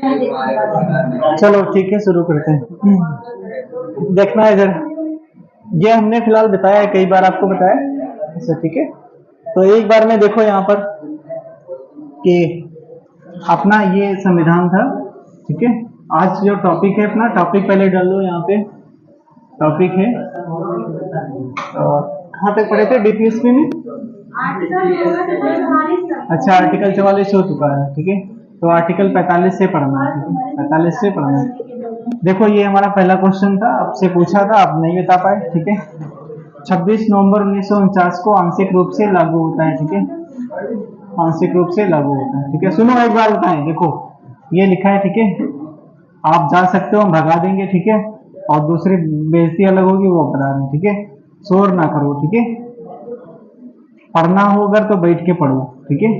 चलो ठीक है, शुरू करते हैं। देखना इधर, ये हमने फिलहाल बताया है, कई बार आपको बताया। अच्छा ठीक है, तो एक बार में देखो यहाँ पर कि अपना ये संविधान था। ठीक है, आज जो टॉपिक है, अपना टॉपिक पहले डाल लो यहाँ पे। टॉपिक है, और कहाँ तक पढ़े थे डीपीएसपी में? अच्छा, आर्टिकल 44 हो चुका है। ठीक है, तो आर्टिकल 45 से पढ़ना है। ठीक है, 45 से पढ़ना है। देखो ये हमारा पहला क्वेश्चन था, आपसे पूछा था, आप नहीं बता पाए। ठीक है, 26 नवंबर 1949 को आंशिक रूप से लागू होता है। ठीक है, आंशिक रूप से लागू होता है। ठीक है, सुनो एक बार बताएं। देखो ये लिखा है। ठीक है, आप जा सकते हो, हम भगा देंगे। ठीक है, और दूसरी बेइज्जती अलग होगी, वो बता रहे हैं। ठीक है, शोर ना करो। ठीक है, पढ़ना हो अगर तो बैठ के पढ़ो। ठीक है,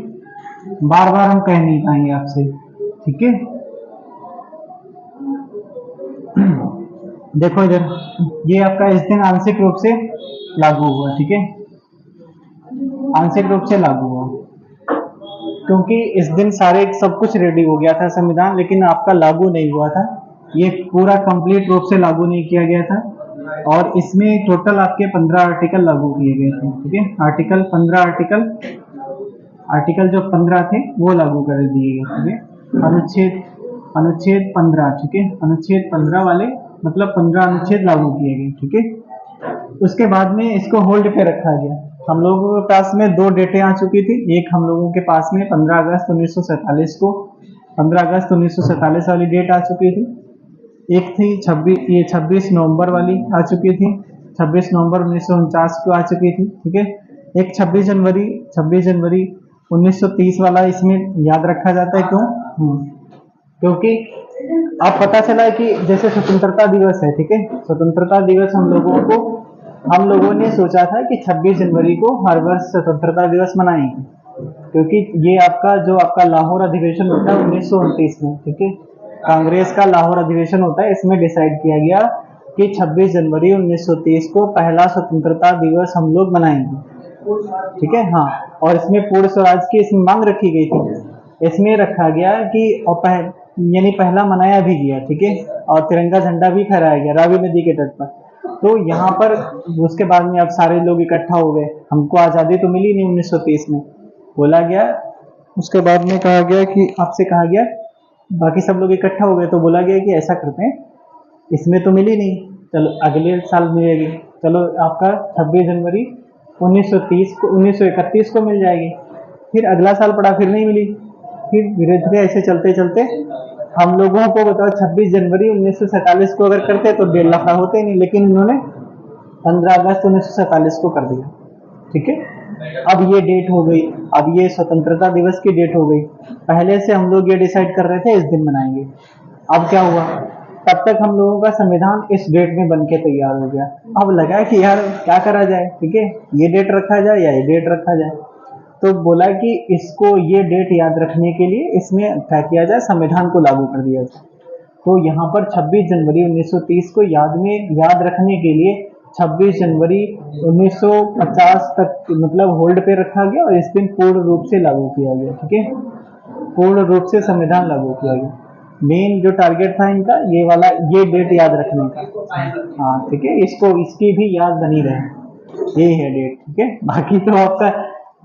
बार बार हम कह नहीं पाएंगे आपसे। ठीक है, देखो इधर, ये आपका इस दिन आंशिक रूप से लागू हुआ। ठीक है, आंशिक रूप से लागू हुआ क्योंकि इस दिन सारे सब कुछ रेडी हो गया था संविधान, लेकिन आपका लागू नहीं हुआ था। ये पूरा कंप्लीट रूप से लागू नहीं किया गया था, और इसमें टोटल आपके 15 आर्टिकल लागू किए गए थे। ठीक है, आर्टिकल 15, आर्टिकल जो 15 थे वो लागू कर दिए गए। ठीक है, अनुच्छेद अनुच्छेद 15। ठीक है, अनुच्छेद 15 वाले मतलब 15 अनुच्छेद लागू किए गए। ठीक है, उसके बाद में इसको होल्ड पे रखा गया। हम लोगों के पास में दो डेटें आ चुकी थी। एक हम लोगों के पास में 15 अगस्त 1947 को, 15 अगस्त 1947 वाली डेट आ चुकी थी। एक थी 26 नवंबर वाली आ चुकी थी, 26 नवंबर 1949 को आ चुकी थी। ठीक है, एक 26 जनवरी 1930 वाला इसमें याद रखा जाता है। क्यों? क्योंकि अब पता चला कि जैसे स्वतंत्रता दिवस है। ठीक है, स्वतंत्रता दिवस हम लोगों ने सोचा था कि 26 जनवरी को हर वर्ष स्वतंत्रता दिवस मनाएंगे, क्योंकि ये आपका लाहौर अधिवेशन होता है 1929 में। ठीक है, कांग्रेस का लाहौर अधिवेशन होता है, इसमें डिसाइड किया गया कि 26 जनवरी 1930 को पहला स्वतंत्रता दिवस हम लोग मनाएंगे। ठीक है, हाँ, और इसमें पूर्ण स्वराज की इसमें मांग रखी गई थी। इसमें रखा गया कि यानी पहला मनाया भी गया। ठीक है, और तिरंगा झंडा भी फहराया गया रावी नदी के तट पर। तो यहाँ पर उसके बाद में अब सारे लोग इकट्ठा हो गए। हमको आज़ादी तो मिली नहीं 1930 में, बोला गया। उसके बाद में कहा गया कि आपसे कहा गया, बाकी सब लोग इकट्ठा हो गए तो बोला गया कि ऐसा करते हैं, इसमें तो मिली नहीं, चलो अगले साल मिलेगी। चलो आपका 26 जनवरी 1930 को 1931 को मिल जाएगी। फिर अगला साल पड़ा, फिर नहीं मिली। फिर धीरे धीरे ऐसे चलते चलते हम लोगों को बताओ 26 जनवरी 1947 को अगर करते तो 1.5 लाख होते ही नहीं, लेकिन इन्होंने 15 अगस्त 1947 को कर दिया। ठीक है, अब ये डेट हो गई, अब ये स्वतंत्रता दिवस की डेट हो गई। पहले से हम लोग ये डिसाइड कर रहे थे इस दिन मनाएंगे। अब क्या हुआ, तब तक हम लोगों का संविधान इस डेट में बन के तैयार हो गया। अब लगा कि यार क्या करा जाए। ठीक है, ये डेट रखा जाए या ये डेट रखा जाए, तो बोला कि इसको ये डेट याद रखने के लिए इसमें क्या किया जाए, संविधान को लागू कर दिया जाए। तो यहाँ पर 26 जनवरी 1930 को याद रखने के लिए 26 जनवरी 1950 तक मतलब होल्ड पे रखा गया, और इस दिन पूर्ण रूप से लागू किया गया। ठीक है, पूर्ण रूप से संविधान लागू किया गया। मेन जो टारगेट था इनका ये वाला, ये डेट याद रखने का। हाँ ठीक है, इसकी भी याद बनी रहे, ये है डेट। ठीक है, बाकी तो आपका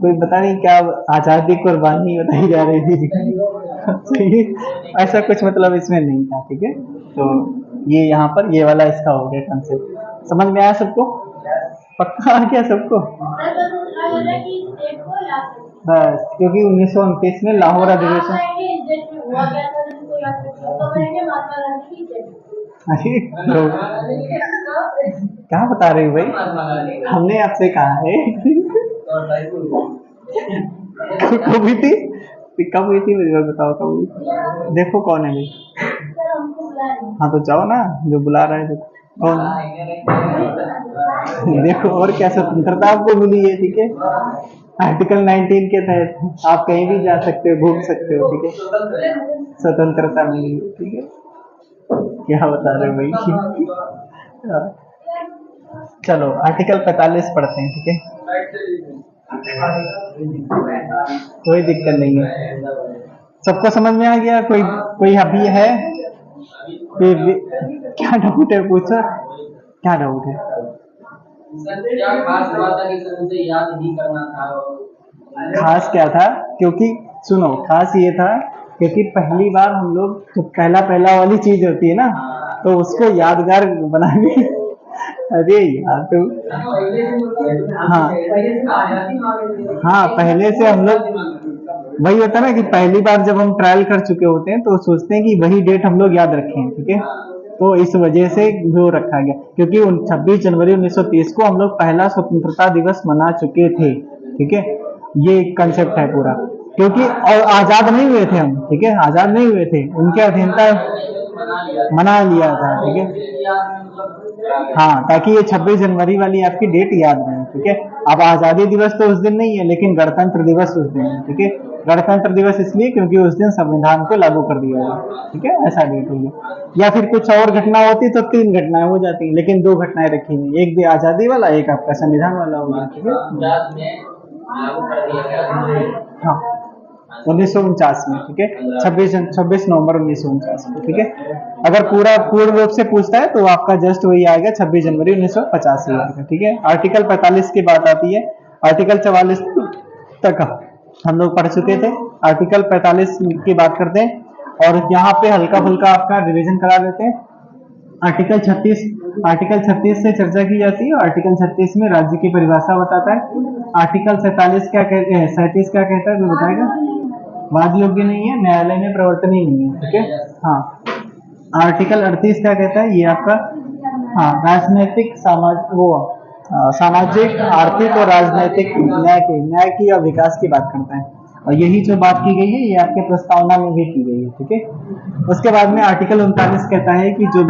कोई पता नहीं क्या आजादी कुर्बानी बताई जा रही थी। सही, ऐसा कुछ मतलब इसमें नहीं था। ठीक है, तो ये यहाँ पर ये वाला इसका हो गया कंसेप्ट। समझ में आया सबको? पक्का आ गया सबको? बस, क्योंकि 1929 में लाहौर अधिवेशन। अरे तो क्या बता रहे हो भाई, हमने आपसे कहा है। कब हुई थी? कब हुई थी मुझे बताओ, कब हुई थी? देखो कौन है भाई। हाँ तो जाओ ना, जो बुला रहा है, जो कौन? देखो, और क्या स्वतंत्रता आपको मिली है। ठीक है, आर्टिकल 19 के तहत आप कहीं भी जा सकते हो, घूम सकते हो। ठीक है, स्वतंत्रता मिली है। ठीक है, क्या बता रहे हो भाई। चलो आर्टिकल 45 पढ़ते हैं। ठीक है, कोई दिक्कत नहीं है। सबको समझ में आ गया? कोई कोई अभी है? क्या डाउट है, पूछो, क्या डाउट है? क्या खास बात है कि सर मुझे याद नहीं करना था? खास क्या था? क्योंकि सुनो, खास ये था क्योंकि पहली बार हम लोग जो पहला पहला वाली चीज होती है ना, तो उसको यादगार बनाने। अरे यार तू, हाँ हाँ, पहले से हम लोग वही होता है ना कि पहली बार जब हम ट्रायल कर चुके होते हैं तो सोचते हैं कि वही डेट हम लोग याद रखें, ठीक है। तो इस वजह से वो रखा गया क्योंकि 26 जनवरी 1930 को हम लोग पहला स्वतंत्रता दिवस मना चुके थे, ठीक है। ये कंसेप्ट है पूरा, क्योंकि और आजाद नहीं हुए थे हम, ठीक है, आजाद नहीं हुए थे, उनके अधीनता मना लिया था, ठीक है। हाँ, ताकि ये 26 जनवरी वाली आपकी डेट याद रहे, ठीक है। अब आजादी दिवस तो उस दिन नहीं है, लेकिन गणतंत्र दिवस उस दिन है, ठीक है। गणतंत्र दिवस इसलिए क्योंकि उस दिन संविधान को लागू कर दिया गया, ठीक है, ऐसा डेट हो गया। या फिर कुछ और घटना होती तो 3 घटनाएं हो जाती, लेकिन 2 घटनाएं रखी हुई, एक भी आजादी वाला, एक आपका संविधान वाला हो गया, ठीक है। हाँ, 1949 में, ठीक है, 26 नवंबर 1949 में, ठीक है। अगर पूरा पूर्ण रूप से पूछता है तो आपका जस्ट वही आएगा, 26 जनवरी 1950 ही आएगा, ठीक है। आर्टिकल 45 की बात आती है, आर्टिकल 44 तक हम लोग पढ़ चुके थे। आर्टिकल 45 की बात करते हैं और यहाँ पे हल्का फुल्का आपका रिवीजन करा देते हैं। आर्टिकल 36 से चर्चा की जाती है। आर्टिकल 36 में राज्य की परिभाषा बताता है। आर्टिकल 47 क्या कहते हैं, 37 क्या कहता है, कोई बताएगा? वाद योग्य नहीं है, न्यायालय में प्रवर्तनीय नहीं है, ठीक है। हाँ, आर्टिकल 38 क्या कहता है, ये आपका, हाँ, राजनीतिक सामाजिक आर्थिक और राजनीतिक न्याय की और विकास की बात करता है। और यही जो बात की गई है ये आपके प्रस्तावना में भी की गई है, ठीक है। उसके बाद में आर्टिकल 39 कहता है कि जो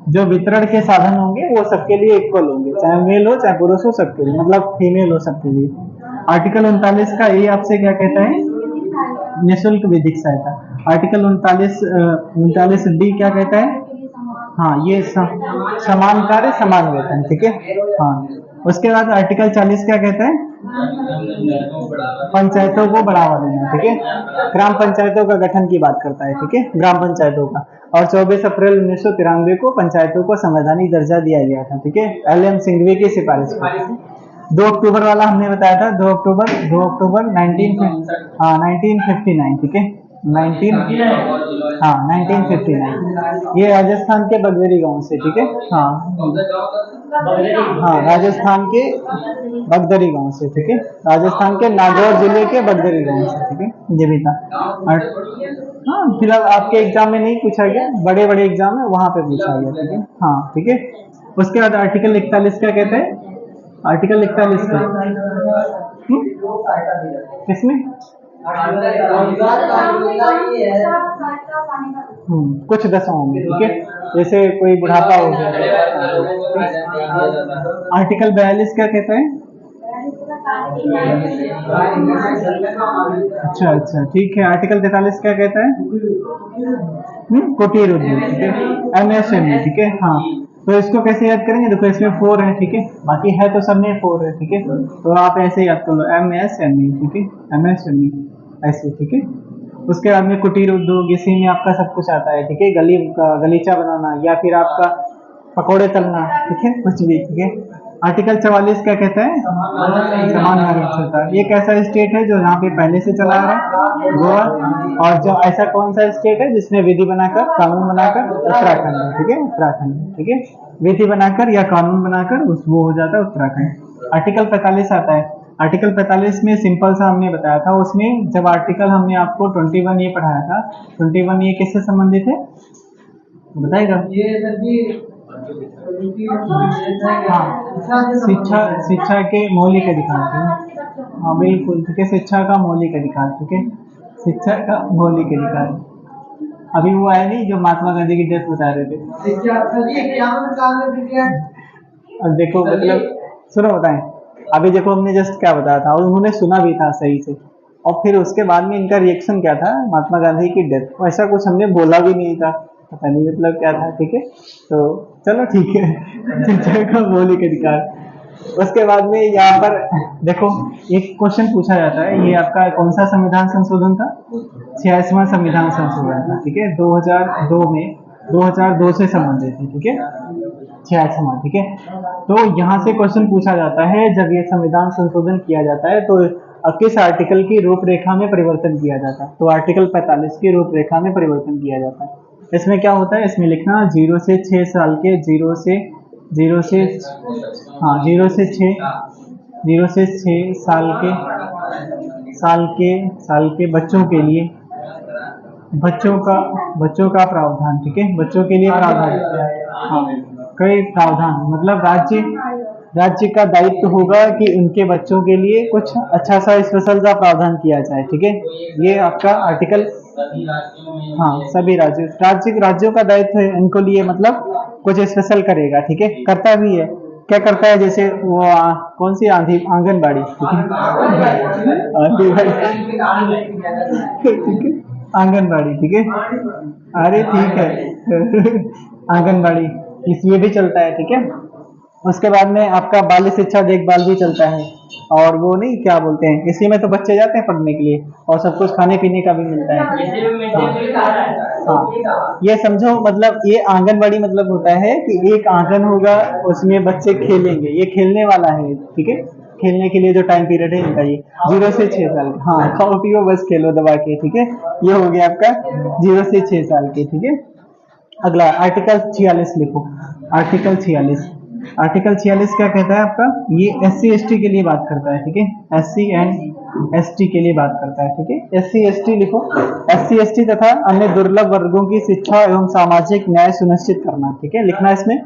जो वितरण के साधन होंगे वो सबके लिए इक्वल होंगे, चाहे मेल हो चाहे पुरुष हो, सबके लिए, मतलब फीमेल हो सबके लिए। आर्टिकल 39 का ये आपसे क्या कहता है, निःशुल्क विधिक सहायता। आर्टिकल 39 डी क्या कहता है, हाँ, ये समान कार्य समान वेतन, ठीक है। हाँ, उसके बाद आर्टिकल 40 क्या कहता है, पंचायतों को बढ़ावा देना, ठीक है। ग्राम पंचायतों का गठन की बात करता है, ठीक है, ग्राम पंचायतों का। और 24 अप्रैल 1993 को पंचायतों को संवैधानिक दर्जा दिया गया था, ठीक है, एल.एम. सिंघवी की सिफारिश पर। 2 अक्टूबर वाला हमने बताया था, 2 अक्टूबर 1959, ठीक है, 1959, ये राजस्थान के बगदेरी गांव से, ठीक है। हाँ हाँ, राजस्थान के बगदरी गांव से, ठीक है, राजस्थान के नागौर जिले के बगदरी गांव से, ठीक है, ये भी था। हाँ, फिलहाल आपके एग्जाम में नहीं पूछा गया, बड़े बड़े एग्जाम है वहां पे पूछा गया, ठीक है। हाँ, ठीक है। उसके बाद आर्टिकल 41 क्या कहते हैं, आर्टिकल 41 का किसमें, कुछ दशाओं में, ठीक है, जैसे कोई बुढ़ापा हो गया। आर्टिकल 42 क्या कहता है, अच्छा अच्छा, ठीक है। आर्टिकल 43 क्या कहता है, कुटीर उद्योग, ठीक है, एमएसएमई, ठीक है। हाँ, तो इसको कैसे याद करेंगे, देखो इसमें 4 है, ठीक है, बाकी है तो सब में 4 है, ठीक है, तो आप ऐसे याद कर लो, एमएसएमई, ठीक है, एमएसएमई ऐसे, ठीक है। उसके बाद में कुटीर उद्योग, इसी में आपका सब कुछ आता है, ठीक है, गलीचा बनाना या फिर आपका पकौड़े तलना, ठीक है, कुछ भी, ठीक है। आर्टिकल 44 क्या कहता है, समान नागरिक सरकार। ये कैसा स्टेट है जो यहाँ पे पहले से चला आ रहा है, गोवा। और जो ऐसा कौन सा स्टेट है जिसने विधि बनाकर कानून बनाकर, उत्तराखंड है, ठीक है, उत्तराखंड, ठीक है, विधि बनाकर या कानून बनाकर उस वो हो जाता है उत्तराखंड। आर्टिकल 45 आता है। आर्टिकल 45 में सिंपल सा हमने बताया था, उसमें जब आर्टिकल हमने आपको 21 ये पढ़ाया था, 21 ये किससे संबंधित है बताएगा? हाँ, शिक्षा के मौलिक अधिकार, ठीक है, हाँ बिल्कुल, ठीक है, शिक्षा का मौलिक अधिकार, ठीक है, शिक्षा का मौलिक अधिकार। अभी वो आया नहीं जो महात्मा गांधी की डेथ बता रहे थे, अब देखो मतलब, सुनो बताएं, अभी देखो हमने जस्ट क्या बताया था और उन्होंने सुना भी था सही से, और फिर उसके बाद में इनका रिएक्शन क्या था, महात्मा गांधी की डेथ, ऐसा कुछ हमने बोला भी नहीं था, पता नहीं मतलब क्या था, ठीक है। तो चलो ठीक है, शिक्षा का मौलिक अधिकार। उसके बाद में यहाँ पर देखो एक क्वेश्चन पूछा जाता है, ये आपका कौन सा संविधान संशोधन था? 86वां संविधान संशोधन था, ठीक है, 2002 में, 2002 से संबंधित है, ठीक है, 86वां, ठीक है। तो यहाँ से क्वेश्चन पूछा जाता है, जब ये संविधान संशोधन किया जाता है तो किस आर्टिकल की रूपरेखा में परिवर्तन किया जाता है? तो आर्टिकल 45 की रूपरेखा में परिवर्तन किया जाता है। इसमें क्या होता है, इसमें लिखना 0 से 6 साल के, 0 से 0 से हाँ 0 से 6 0 से 6 साल के बच्चों का प्रावधान, ठीक है, बच्चों के लिए प्रावधान, हाँ, कई प्रावधान, मतलब राज्य का दायित्व होगा कि उनके बच्चों के लिए कुछ अच्छा सा स्पेशल सा प्रावधान किया जाए, ठीक है। ये आपका आर्टिकल, हाँ, सभी राज्यों का दायित्व है इनको लिए, मतलब कुछ स्पेशल करेगा, ठीक है, करता भी है। क्या करता है, जैसे वो कौन सी आंगनबाड़ी, ठीक है, ठीक है, आंगनबाड़ी, ठीक है, अरे ठीक है, आंगनबाड़ी, ये भी चलता है, ठीक है। उसके बाद में आपका बाल शिक्षा देखभाल भी चलता है, और वो नहीं क्या बोलते हैं, इसी में तो बच्चे जाते हैं पढ़ने के लिए, और सब कुछ खाने पीने का भी मिलता है। हाँ, ये समझो, मतलब ये आंगनबाड़ी मतलब होता है कि एक आंगन होगा, उसमें बच्चे खेलेंगे, ये खेलने वाला है, ठीक है, खेलने के लिए जो टाइम पीरियड है इनका ये 0 से 6 साल, हाँ, खाओ पियो बस खेलो दबा के, ठीक है, ये हो गया आपका 0 से 6 साल के, ठीक है। अगला आर्टिकल 46 लिखो, आर्टिकल 46, आर्टिकल 46 क्या कहता है आपका, ये SC ST के लिए बात करता है, ठीक है, SC एंड ST के लिए बात करता है, ठीक है, SC ST लिखो, SC ST तथा अन्य दुर्लभ वर्गों की शिक्षा एवं सामाजिक न्याय सुनिश्चित करना, ठीक है, लिखना इसमें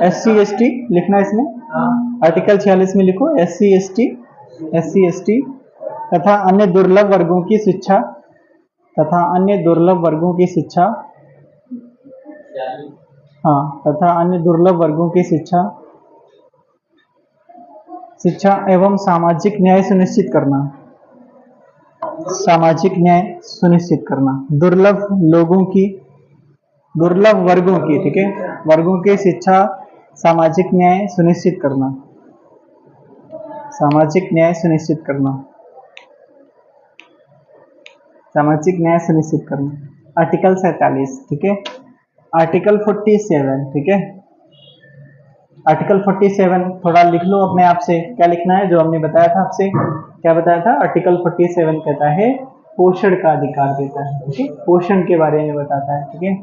SC ST, लिखना इसमें आर्टिकल 46 में लिखो SC ST तथा अन्य दुर्लभ वर्गों की शिक्षा, तथा अन्य दुर्लभ वर्गों की शिक्षा, हाँ, तथा अन्य दुर्लभ वर्गों की शिक्षा एवं सामाजिक न्याय सुनिश्चित करना, सामाजिक न्याय सुनिश्चित करना, दुर्लभ वर्गों की, ठीक है, वर्गों की शिक्षा, सामाजिक न्याय सुनिश्चित करना, सामाजिक न्याय सुनिश्चित करना, सामाजिक न्याय सुनिश्चित करना। आर्टिकल 47, ठीक है, आर्टिकल 47, ठीक है, आर्टिकल 47 थोड़ा लिख लो अपने आप से, क्या लिखना है, जो हमने बताया था आपसे, क्या बताया था, आर्टिकल 47 कहता है पोषण का अधिकार देता है, ठीक है, पोषण के बारे में बताता है, ठीक है,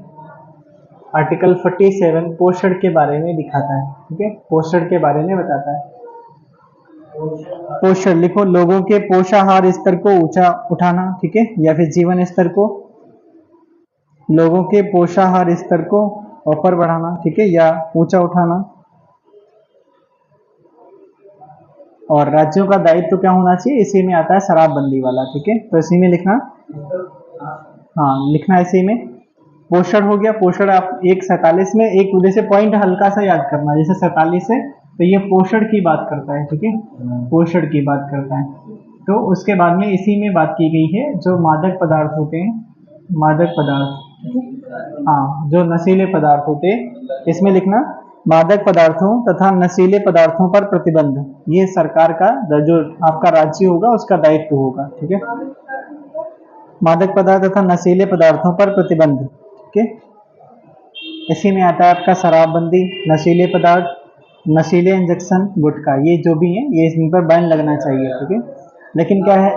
आर्टिकल 47 पोषण के बारे में दिखाता है, ठीक है, पोषण के बारे में बताता है। पोषण लिखो, लोगों के पोषाहार स्तर को ऊंचा उठाना, ठीक है, या फिर जीवन स्तर को, लोगों के पोषाहार स्तर को ऊपर बढ़ाना, ठीक है, या ऊंचा उठाना। और राज्यों का दायित्व क्या होना चाहिए, इसी में आता है शराबबंदी वाला, ठीक है, तो इसी में लिखना, हाँ, लिखना इसी में। पोषण हो गया, पोषण आप 47 में एक जैसे पॉइंट हल्का सा याद करना, जैसे 47 है तो ये पोषण की बात करता है, ठीक है, पोषण की बात करता है। तो उसके बाद में इसी में बात की गई है, जो मादक पदार्थ होते हैं, मादक पदार्थ, हाँ, जो नशीले पदार्थ होते हैं, इसमें लिखना मादक पदार्थों तथा नशीले पदार्थों पर प्रतिबंध, ये सरकार का, जो आपका राज्य होगा उसका दायित्व होगा, ठीक है, मादक पदार्थ तथा नशीले पदार्थों पर प्रतिबंध, ठीक है, इसी में आता है आपका शराबबंदी, नशीले पदार्थ, नशीले इंजेक्शन, गुटखा, ये जो भी है ये इन पर बैन लगना चाहिए, ठीक है, लेकिन क्या है,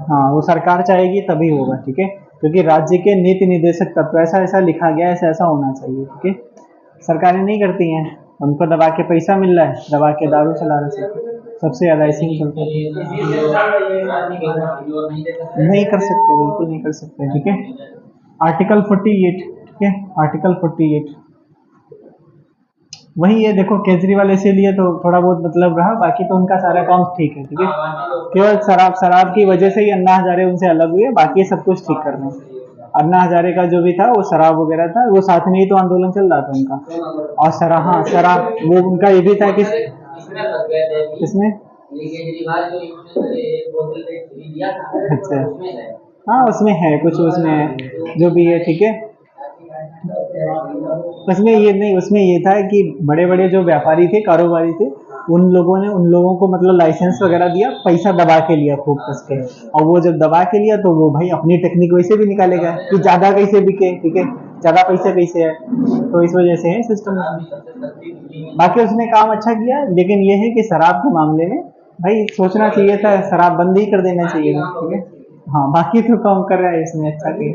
हाँ, वो सरकार चाहेगी तभी होगा, ठीक है, क्योंकि राज्य के नीति निर्देशक तत्व ऐसा ऐसा लिखा गया है, ऐसा ऐसा होना चाहिए, ठीक है, सरकारें नहीं करती हैं, उनको दबा के पैसा मिल रहा है, दबा के दारू चला रहे हैं, सबसे ज्यादा इसी में चलता है, नहीं कर सकते, बिल्कुल नहीं कर सकते, ठीक है। आर्टिकल 48, ठीक है, आर्टिकल 48 वही है, देखो केजरीवाल इसीलिए तो थोड़ा बहुत मतलब रहा, बाकी तो उनका सारा काम ठीक है, ठीक है, केवल शराब की वजह से ही अन्ना हजारे उनसे अलग हुए, बाकी सब कुछ ठीक कर रहे हैं। अन्ना हजारे का जो भी था वो शराब वगैरह था, वो साथ में ही तो आंदोलन चल रहा था उनका, और शराब, हाँ, शराब, वो उनका ये भी था कि इसमें, अच्छा, हाँ, उसमें है कुछ, उसमें है जो भी है, ठीक है, उसमें ये नहीं, उसमें ये था कि बड़े बड़े जो व्यापारी थे, कारोबारी थे, उन लोगों को मतलब लाइसेंस वगैरह दिया, पैसा दबा के लिया खूब कस के, और वो जब दबा के लिया तो वो भाई अपनी टेक्निक वैसे भी निकालेगा कि ज्यादा कैसे बिके, ठीक है, ज्यादा पैसा कैसे है, तो इस वजह से है सिस्टम। बाकी उसने काम अच्छा किया, लेकिन ये है कि शराब के मामले में भाई सोचना चाहिए था, शराब बंद ही कर देना चाहिए था, ठीक है। हाँ, बाकी तो काम कर रहा है इसमें अच्छा के।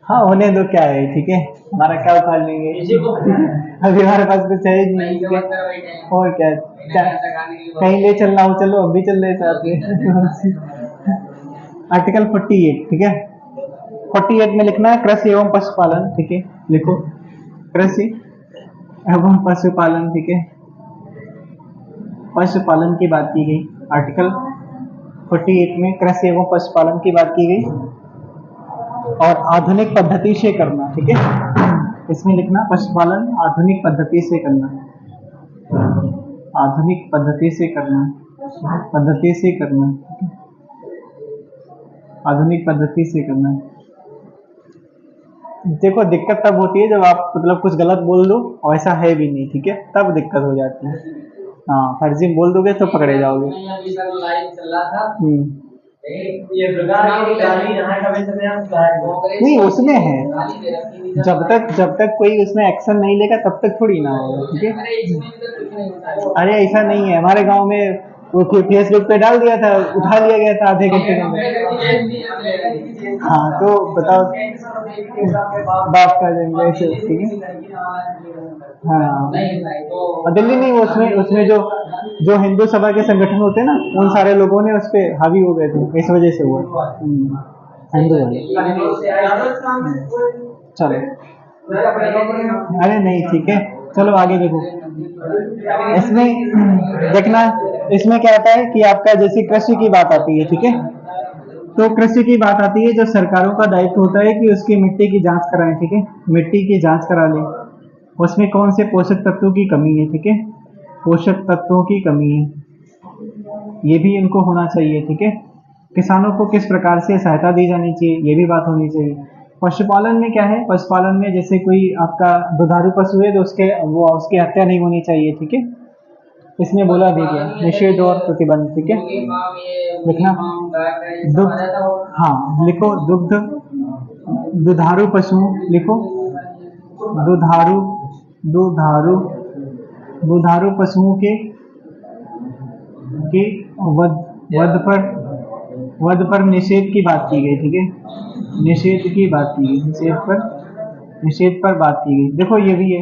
हाँ, होने दो, क्या है, ठीक है, हमारा क्या उखाड़ लेंगे, ठीक है? अभी हमारे पास कुछ है ही नहीं, ठीक है, और क्या, कहीं ले चलना हो चलो, हम भी चल रहे साथ में। आर्टिकल 48, ठीक है, 48 में लिखना है कृषि एवं पशुपालन, ठीक है, लिखो कृषि एवं पशुपालन, ठीक है, पशुपालन की बात की गई। आर्टिकल 48 में कृषि एवं पशुपालन की बात की गई, और आधुनिक पद्धति से करना, ठीक है, इसमें लिखना पशुपालन आधुनिक पद्धति से करना, आधुनिक पद्धति से करना, पद्धति से करना, आधुनिक पद्धति से करना। देखो, दिक्कत तब होती है जब आप मतलब कुछ गलत बोल दो और ऐसा है भी नहीं, ठीक है, तब दिक्कत हो जाती है। हाँ, फर्जी बोल दोगे तो पकड़े जाओगे। नहीं, उसमें है, जब तक कोई उसमें एक्शन नहीं लेगा तब तक थोड़ी ना होगा, ठीक है। अरे ऐसा नहीं है, हमारे गांव में वो फेसबुक पे डाल दिया था, उठा लिया गया था आधे घंटे के अंदर। हाँ, तो बताओ, बाप का जन्म ऐसे, ठीक है। हाँ, और दिल्ली नहीं, उसमें उसमें जो जो हिंदू सभा के संगठन होते हैं ना, उन सारे लोगों ने उस पे हावी हो गए थे, इस वजह से हुआ। हिंदू वाले। चलो, अरे नहीं, ठीक है, चलो आगे देखो। इसमें देखना, इसमें क्या आता है कि आपका जैसे कृषि की बात आती है, ठीक है, तो कृषि की बात आती है, जो सरकारों का दायित्व होता है कि उसकी मिट्टी की जांच कराएं, ठीक है, मिट्टी की जांच करा लें, उसमें कौन से पोषक तत्वों की कमी है, ठीक है, पोषक तत्वों की कमी है, ये भी इनको होना चाहिए, ठीक है। किसानों को किस प्रकार से सहायता दी जानी चाहिए, ये भी बात होनी चाहिए। पशुपालन में क्या है, पशुपालन में जैसे कोई आपका दुधारू पशु है तो उसकी हत्या नहीं होनी चाहिए, ठीक है, इसमें बोला भी गया निषेध और प्रतिबंध, ठीक है, लिखना दुग्ध, हाँ लिखो दुधारू पशुओं, लिखो दुधारू दुधारू दुधारू पशुओं के वध वध पर निषेध की बात की गई, ठीक है, निषेध की बात की गई, निषेध पर बात की गई। देखो, ये भी है,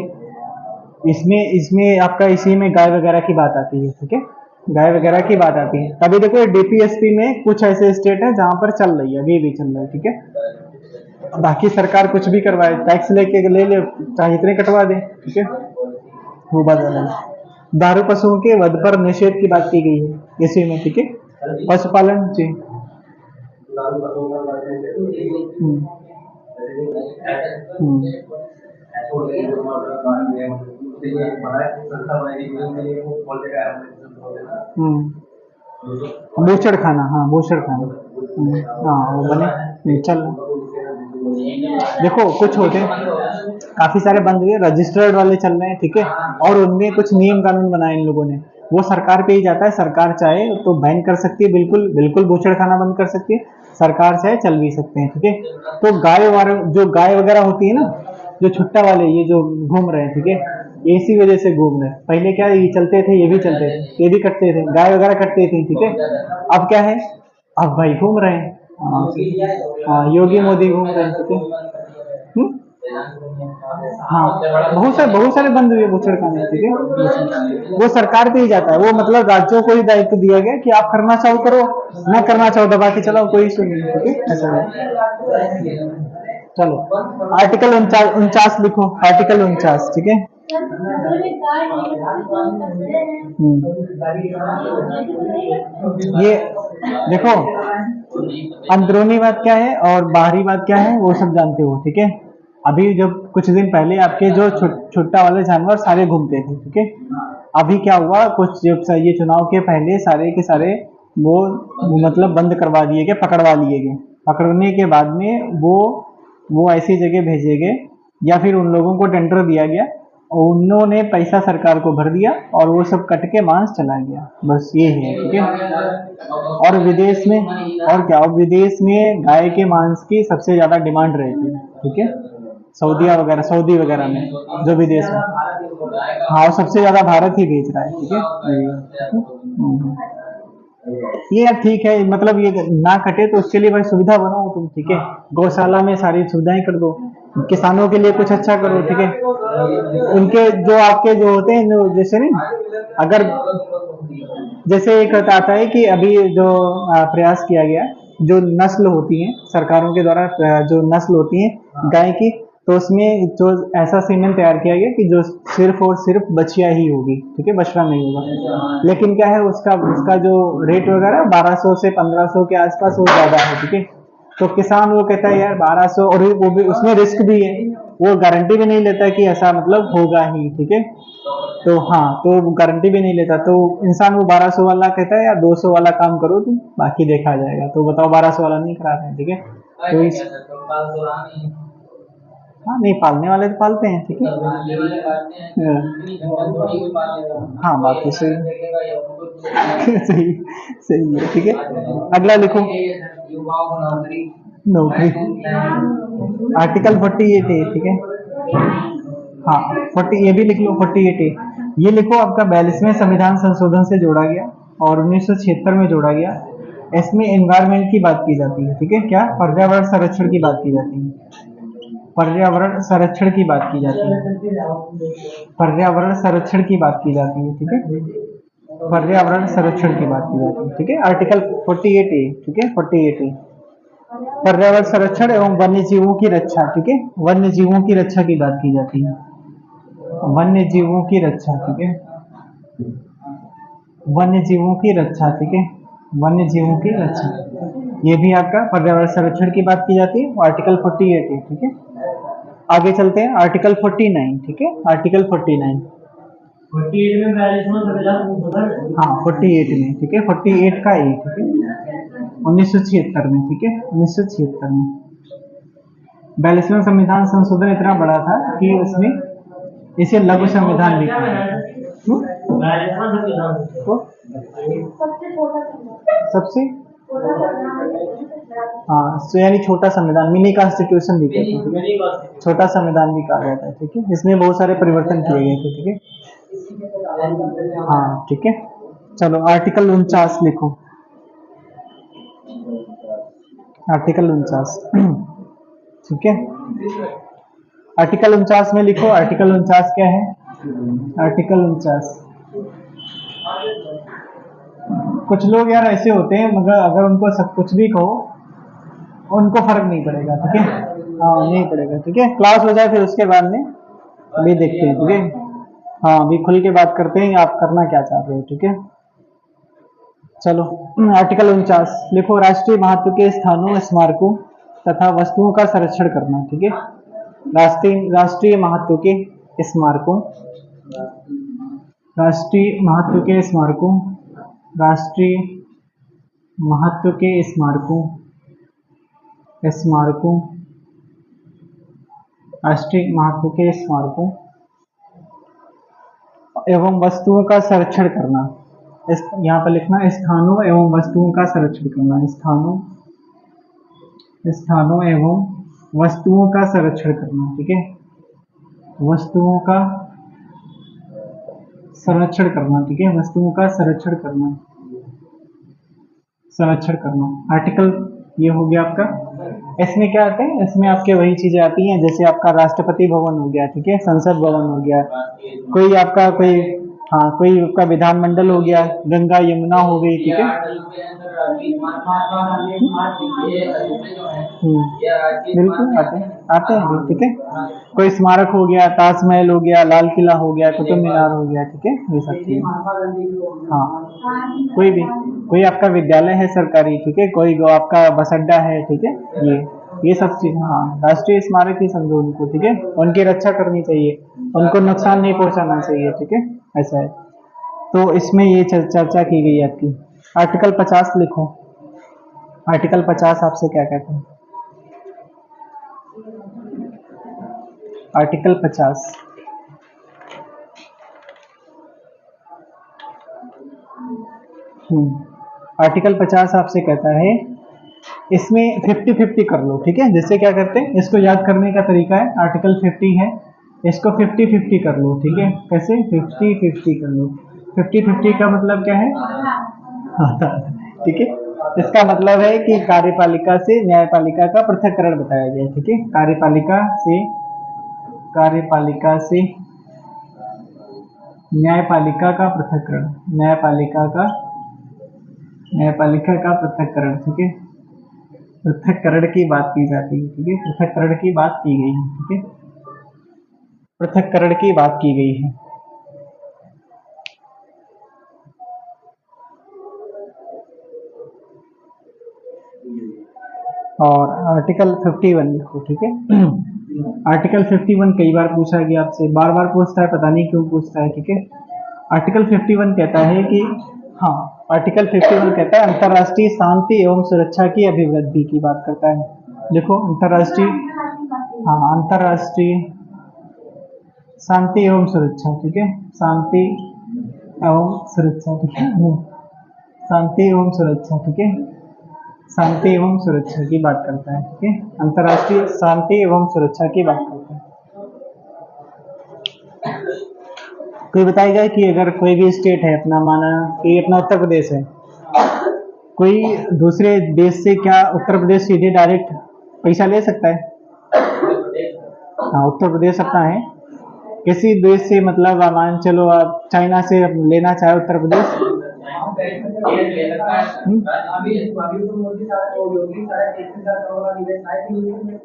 इसमें इसमें आपका इसी में गाय वगैरह की बात आती है, ठीक है, गाय वगैरह की बात आती है। तभी देखो, डीपीएसपी में कुछ ऐसे स्टेट है जहां पर चल रही है, अभी भी चल रहा है, ठीक है। बाकी सरकार कुछ भी करवाए, टैक्स लेके ले ले, चाहे इतने कटवा दे, ठीक है, वो बात अलग है। दारू पशुओं के वध पर निषेध की बात की गई है इसी में, ठीक है, पशुपालन जी। बूचड़ खाना, हाँ बूचड़ खाना, हाँ वो बने चल। देखो, कुछ होते काफी सारे बंद हुए, रजिस्टर्ड वाले चल रहे हैं, ठीक है, और उनमें कुछ नियम कानून बनाए इन लोगों ने, वो सरकार पे ही जाता है, सरकार चाहे तो बैन कर सकती है, बिल्कुल बिल्कुल बूचड़ खाना बंद कर सकती है, सरकार चाहे चल भी सकते हैं, ठीक है। तो जो गाय वगैरह होती है ना, जो छुट्टा वाले ये जो घूम रहे हैं, ठीक है, ये इसी वजह से घूम रहे हैं। पहले क्या ये चलते थे, ये भी चलते थे, ये भी कटते थे, गाय वगैरह कटते थे, ठीक है। अब क्या है, अब भाई घूम रहे हैं, हाँ, योगी मोदी घूम रहे हैं, ठीक है। हाँ, बहुत सारे बंद हुए बूचड़ खाने, ठीक है, वो सरकार पे ही जाता है, वो मतलब राज्यों को ही दायित्व दिया गया कि आप करना चाहो करो, ना करना चाहो दबा के चलाओ, कोई इशू नहीं, ठीक है, ऐसा है। चलो, आर्टिकल 49 लिखो, आर्टिकल 49, ठीक है। ये देखो, अंदरूनी बात क्या है और बाहरी बात क्या है वो सब जानते हो, ठीक है। अभी जब कुछ दिन पहले आपके जो छुट्टा वाले जानवर सारे घूमते थे, ठीक है, अभी क्या हुआ, कुछ जब ये चुनाव के पहले सारे के सारे वो मतलब बंद करवा दिए गए, पकड़वा लिए गए, पकड़ने के बाद में वो ऐसी जगह भेजे गए, या फिर उन लोगों को टेंडर दिया गया उन्होंने पैसा सरकार को भर दिया और वो सब कट के मांस चला गया, बस ये है, ठीक है। और विदेश में, और क्या, विदेश में गाय के मांस की सबसे ज्यादा डिमांड रहती है, ठीक है, सऊदिया वगैरह, सऊदी वगैरह में, जो विदेश में, हाँ, और सबसे ज्यादा भारत ही बेच रहा है, ठीक है, ठीक है? ये यार ठीक है, मतलब ये ना कटे तो उसके लिए भाई सुविधा बनाओ तुम, ठीक है, गौशाला में सारी सुविधाएं कर दो, किसानों के लिए कुछ अच्छा करो, ठीक है, उनके जो आपके जो होते हैं, जो जैसे नहीं, अगर जैसे एक आता है कि अभी जो प्रयास किया गया, जो नस्ल होती है सरकारों के द्वारा, जो नस्ल होती है गाय की, तो उसमें जो ऐसा सीमेंट तैयार किया गया कि जो सिर्फ और सिर्फ बछिया ही होगी, ठीक है, बछड़ा नहीं होगा, लेकिन क्या है, उसका उसका जो रेट वगैरह 1200 से 1500 के आसपास वो ज्यादा है, ठीक है, तो किसान वो कहता है यार 1200, और वो भी उसमें रिस्क भी है, वो गारंटी भी नहीं लेता कि ऐसा मतलब होगा ही, ठीक है, तो हाँ, तो गारंटी भी नहीं लेता, तो इंसान वो 1200 वाला कहता है यार 200 वाला काम करो तुम, बाकी देखा जाएगा, तो बताओ 1200 वाला नहीं करा रहे हैं, ठीक है, तो इस, हाँ, नहीं, पालने वाले तो पालते हैं, ठीक है, हाँ, बात तो सही है। सही, सही है, ठीक है, अगला लिखो, नौकरी, आर्टिकल 48 है, ठीक है, हाँ, 40, ये भी लिख लो, 48 ए, ये लिखो, आपका 42वें संविधान संशोधन से जोड़ा गया और 1976 में जोड़ा गया, इसमें एनवायरमेंट की बात की जाती है, ठीक है, क्या, पर्यावरण संरक्षण की बात की जाती है, पर्यावरण संरक्षण की बात की जाती है, पर्यावरण संरक्षण की बात की जाती है, ठीक है, पर्यावरण संरक्षण की बात की जाती है, ठीक है, आर्टिकल 48 ए, ठीक है, 48 ए, पर्यावरण संरक्षण एवं वन्य जीवों की रक्षा, ठीक है, वन्य जीवों की रक्षा की बात की जाती है, वन्य जीवों की रक्षा, ठीक है, वन्य जीवों की रक्षा, ठीक है, वन्य जीवों की रक्षा, ये भी आपका पर्यावरण संरक्षण की बात की जाती है, आर्टिकल 48 है, ठीक है, आगे चलते हैं, आर्टिकल 49, ठीक है, आर्टिकल 49, 48 में हाँ, 48 में, ठीक है, 48 का ए, ठीक है, 1976 में, ठीक है, 1976 में, 42वां संविधान संशोधन इतना बड़ा था कि उसमें इसे लघु संविधान भी कहा जाता है, तो सबसे, हाँ, तो यानी छोटा संविधान, मिनी कॉन्स्टिट्यूशन भी कहते हैं, ठीक है, छोटा संविधान भी कहा जाता है, ठीक है, इसमें बहुत सारे परिवर्तन किए गए थे, ठीक है, हाँ, ठीक है, चलो आर्टिकल 49 लिखो, आर्टिकल 49, ठीक है, आर्टिकल 49 में लिखो, आर्टिकल 49 क्या है, आर्टिकल 49, कुछ लोग यार ऐसे होते हैं, मगर अगर उनको सब कुछ भी कहो उनको फर्क नहीं पड़ेगा, ठीक है, हाँ, नहीं पड़ेगा, ठीक है, क्लास हो जाए फिर उसके बाद में अभी देखते हैं, ठीक है, हाँ, अभी खुल के बात करते हैं आप करना क्या चाह रहे हो, ठीक है, चलो, आर्टिकल 49 लिखो, राष्ट्रीय महत्व के स्थानों, स्मारकों तथा वस्तुओं का संरक्षण करना, ठीक है, राष्ट्रीय महत्व के स्मारकों, राष्ट्रीय महत्व के स्मारकों, राष्ट्रीय महत्व के स्मारकों, स्मारकों, राष्ट्रीय महत्व के स्मारकों एवं वस्तुओं का संरक्षण करना, यहाँ पर लिखना, स्थानों एवं वस्तुओं का संरक्षण करना, स्थानों एवं वस्तुओं का संरक्षण करना, ठीक है, वस्तुओं का संरक्षण करना, ठीक है, वस्तुओं का संरक्षण करना, संरक्षण करना, आर्टिकल ये हो गया आपका, इसमें क्या आते हैं, इसमें आपके वही चीजें आती हैं, जैसे आपका राष्ट्रपति भवन हो गया, ठीक है, संसद भवन हो गया, कोई आपका कोई, हाँ, कोई आपका विधानमंडल हो गया, गंगा यमुना हो गई, ठीक है, बिल्कुल आते हैं, ठीक है, कोई स्मारक हो गया, ताजमहल हो गया, लाल किला हो गया, कुतुब मीनार हो गया, ठीक है, ये सब चीजें, हाँ, कोई भी, कोई आपका विद्यालय है सरकारी, ठीक है, कोई आपका बस अड्डा है, ठीक है, ये सब चीज, हाँ, राष्ट्रीय स्मारक ही समझो उनको, ठीक है, उनकी रक्षा करनी चाहिए, उनको नुकसान नहीं पहुंचाना चाहिए, ठीक है, ऐसा है, तो इसमें ये चर्चा की गई आपकी, आर्टिकल 50 लिखो, आर्टिकल 50 आपसे क्या कहते हैं, आर्टिकल 50, आर्टिकल 50 आपसे कहता है इसमें 50-50 कर लो, ठीक है। जैसे क्या करते हैं, इसको याद करने का तरीका है, आर्टिकल 50 है, इसको 50-50 कर लो, ठीक है। कैसे 50-50 कर लो, 50-50 का मतलब क्या है, ठीक है। इसका मतलब है कि कार्यपालिका से न्यायपालिका का पृथक्करण बताया गया, ठीक है। कार्यपालिका से न्यायपालिका का पृथक्करण, न्यायपालिका का पृथक्करण, ठीक है। पृथक्करण की बात की जाती है, ठीक है। पृथक्करण की बात की गई है, ठीक है। पृथक्करण की बात की गई है। और आर्टिकल 51 लिखो, ठीक है। आर्टिकल 51 कई बार पूछा गया आपसे, बार बार पूछता है, पता नहीं क्यों पूछता है, ठीक है। आर्टिकल 51 कहता है कि हाँ, आर्टिकल 51 कहता है अंतर्राष्ट्रीय शांति एवं सुरक्षा की अभिवृद्धि की बात करता है। देखो अंतर्राष्ट्रीय, हाँ, अंतर्राष्ट्रीय शांति एवं सुरक्षा, ठीक है। शांति एवं सुरक्षा, ठीक है। शांति एवं सुरक्षा, ठीक है। शांति एवं सुरक्षा की बात करता है, ठीक है। अंतर्राष्ट्रीय शांति एवं सुरक्षा की बात करता है। कोई बताएगा कि अगर कोई भी स्टेट है, अपना माना कि अपना उत्तर प्रदेश है, कोई दूसरे देश से क्या उत्तर प्रदेश सीधे डायरेक्ट पैसा ले सकता है? हाँ, उत्तर प्रदेश अपना है, किसी देश से मतलब मान चलो आप चाइना से लेना चाहे उत्तर प्रदेश,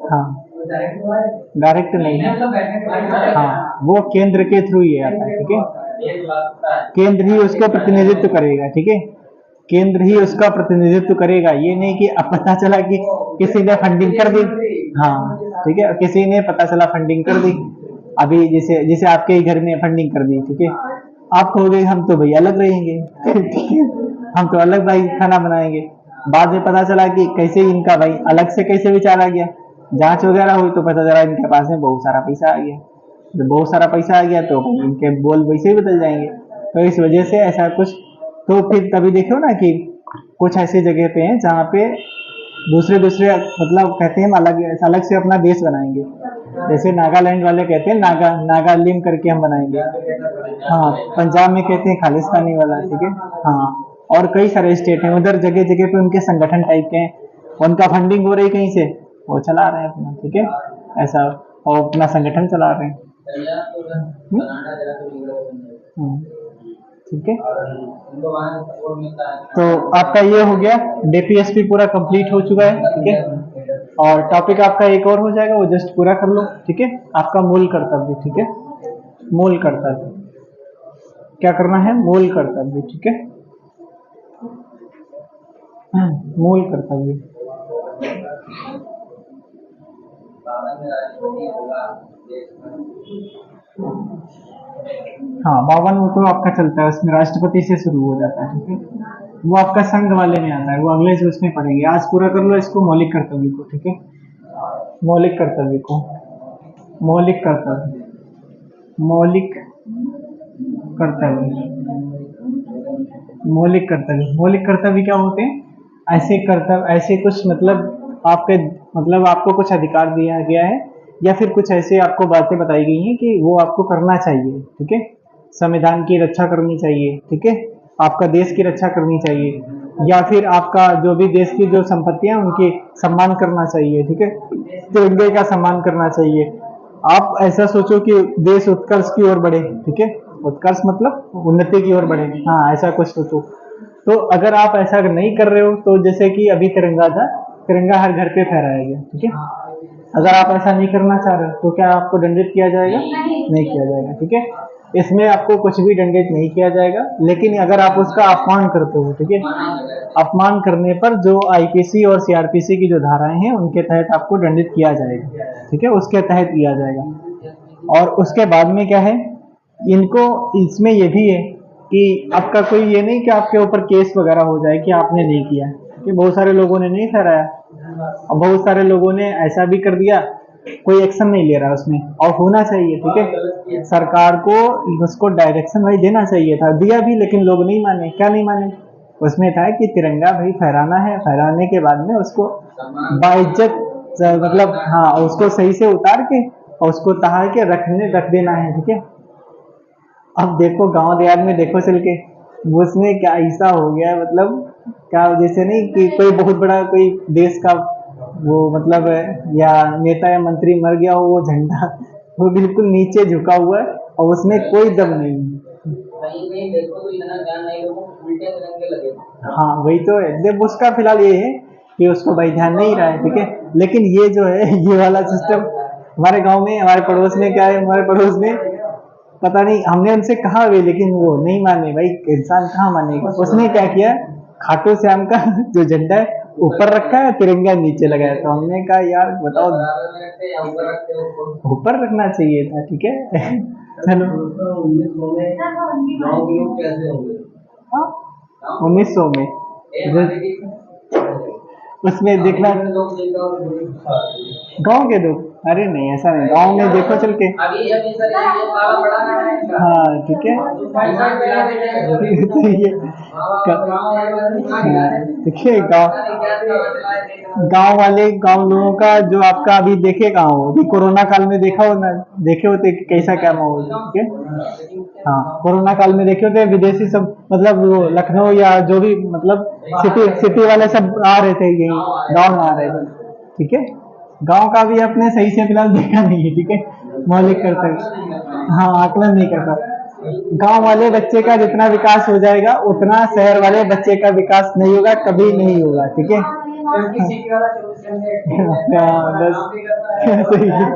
हाँ, डायरेक्ट नहीं है, हाँ, वो केंद्र के थ्रू ही आता है, ठीक है। केंद्र ही उसका प्रतिनिधित्व करेगा, ठीक है। केंद्र ही उसका प्रतिनिधित्व करेगा, ये नहीं कि अब पता चला कि किसी ने फंडिंग कर दी, हाँ, ठीक है, किसी ने पता चला फंडिंग कर दी, अभी जैसे जैसे आपके ही घर में फंडिंग कर दी, ठीक है। आप कहोगे हम तो भाई अलग रहेंगे, ठीक है, हम तो अलग भाई खाना बनाएंगे। बाद में पता चला कि कैसे इनका भाई अलग से कैसे विचार आ गया, जांच वगैरह हुई तो पता चला इनके पास में बहुत सारा पैसा आ गया। जब बहुत सारा पैसा आ गया तो इनके बोल वैसे ही बदल जाएंगे। तो इस वजह से ऐसा कुछ, तो फिर तभी देखो ना कि कुछ ऐसी जगह पे हैं जहाँ पे दूसरे दूसरे मतलब कहते हैं हम अलग अलग से अपना देश बनाएंगे। जैसे नागालैंड वाले कहते हैं नागालिम करके हम बनाएंगे, हाँ, पंजाब में कहते हैं खालिस्तानी वाला, ठीक है, हाँ। और कई सारे स्टेट हैं उधर, जगह जगह पे उनके संगठन टाइप के हैं, उनका फंडिंग हो रही कहीं से, वो चला रहे हैं अपना, ठीक है, ऐसा, और अपना संगठन चला रहे हैं। ठीक है, तो आपका ये हो गया, डीपीएसपी पूरा कंप्लीट हो चुका है, ठीक है। और टॉपिक आपका एक और हो जाएगा, वो जस्ट पूरा कर लो, ठीक है। आपका मूल कर्तव्य, ठीक है, मूल कर्तव्य क्या करना है, मूल कर्तव्य, ठीक है, मूल कर्तव्य। हाँ, 52 वो तो आपका चलता है, उसमें राष्ट्रपति से शुरू हो जाता है, ठीक है। वो आपका संघ वाले में आता है, वो अगले से उसमें पढ़ेंगे। आज पूरा कर लो इसको, मौलिक कर्तव्य को, ठीक है। मौलिक कर्तव्य को, मौलिक कर्तव्य, मौलिक कर्तव्य, मौलिक कर्तव्य, मौलिक कर्तव्य क्या होते हैं? ऐसे कर्तव्य, ऐसे कुछ मतलब आपके, मतलब आपको कुछ अधिकार दिया गया है, या फिर कुछ ऐसे आपको बातें बताई गई हैं कि वो आपको करना चाहिए, ठीक है। संविधान की रक्षा करनी चाहिए, ठीक है, आपका देश की रक्षा करनी चाहिए, या फिर आपका जो भी देश की जो संपत्तियां उनकी सम्मान करना चाहिए, ठीक है, तिरंगे का सम्मान करना चाहिए। आप ऐसा सोचो कि देश उत्कर्ष की ओर बढ़े, ठीक है, उत्कर्ष मतलब उन्नति की ओर बढ़े, हाँ, ऐसा कुछ सोचो। तो अगर आप ऐसा नहीं कर रहे हो, तो जैसे कि अभी तिरंगा था, तिरंगा हर घर पे फहराया गया, ठीक है। अगर आप ऐसा नहीं करना चाह रहे हो तो क्या आपको दंडित किया जाएगा? नहीं किया जाएगा, ठीक है। इसमें आपको कुछ भी दंडित नहीं किया जाएगा, लेकिन अगर आप उसका अपमान करते हो, ठीक है, अपमान करने पर जो आईपीसी और सीआरपीसी की जो धाराएं हैं उनके तहत आपको दंडित किया जाएगा, ठीक है, उसके तहत किया जाएगा। और उसके बाद में क्या है, इनको इसमें ये भी है कि आपका कोई ये नहीं कि आपके ऊपर केस वगैरह हो जाए कि आपने नहीं किया, कि बहुत सारे लोगों ने नहीं ठहराया, और बहुत सारे लोगों ने ऐसा भी कर दिया, कोई एक्शन नहीं ले रहा उसमें, और होना चाहिए, ठीक है। सरकार को उसको डायरेक्शन भाई देना चाहिए था, दिया भी, लेकिन लोग नहीं माने। क्या नहीं माने? उसमें था कि तिरंगा भाई फहराना है, फहराने के बाद में उसको सम्मान बाइज्जत मतलब हाँ उसको सही से उतार के और उसको तार के रख देना है, ठीक है। अब देखो गांव देहात में देखो चल के उसमें क्या ऐसा हो गया है, मतलब क्या जैसे नहीं कि कोई बहुत बड़ा कोई देश का वो मतलब या नेता या मंत्री मर गया हो, वो झंडा वो बिल्कुल नीचे झुका हुआ है और उसमें कोई दम नहीं है। कहीं कहीं देखो तो इतना ध्यान नहीं, लोगों को उल्टे तिरंगे लगे। हाँ वही तो है, देख उसका फिलहाल ये है कि उसको भाई ध्यान नहीं रहा है, ठीक है। लेकिन ये जो है ये वाला सिस्टम हमारे गांव में, हमारे पड़ोस में क्या है, हमारे पड़ोस में पता नहीं, हमने उनसे कहा भी लेकिन वो नहीं माने भाई, इंसान कहाँ मानेगा। उसने क्या किया, खाटू श्याम का जो झंडा है ऊपर रखा है, तिरंगा नीचे लगाया। तो हमने कहा यार बताओ, बराबर में रखते या ऊपर रखते हो? ऊपर रखना चाहिए था, ठीक है। चलो 1900 में गाँव के लोग कैसे होंगे? 1900 में ए हमारे की उसमें देखना लोग देखा और बड़ी गुस्सा आती है। गांव के लोग, अरे नहीं ऐसा नहीं, गांव में देखो चल के। अभी सर ये पाला पड़ा है इनका। हाँ ठीक है। तो भाई साहब पिला देते तो ये ठीक है, गांव वाले गांव लोगों का जो आपका अभी देखे गाँव अभी कोरोना काल में देखा हो ना, देखे होते कि कैसा क्या माहौल था, ठीक है। हाँ कोरोना काल में देखे होते विदेशी सब, मतलब वो लखनऊ या जो भी मतलब सिटी वाले सब आ रहे थे, यही गाँव में आ रहे थे, ठीक है। गांव का भी अपने सही से फिलहाल देखा नहीं है, ठीक है। मौलिक कर्तव्य, हाँ आकलन नहीं करता। गांव वाले बच्चे का जितना विकास हो जाएगा उतना शहर वाले बच्चे का विकास नहीं होगा, कभी नहीं होगा, ठीक है। हाँ, बस सही है।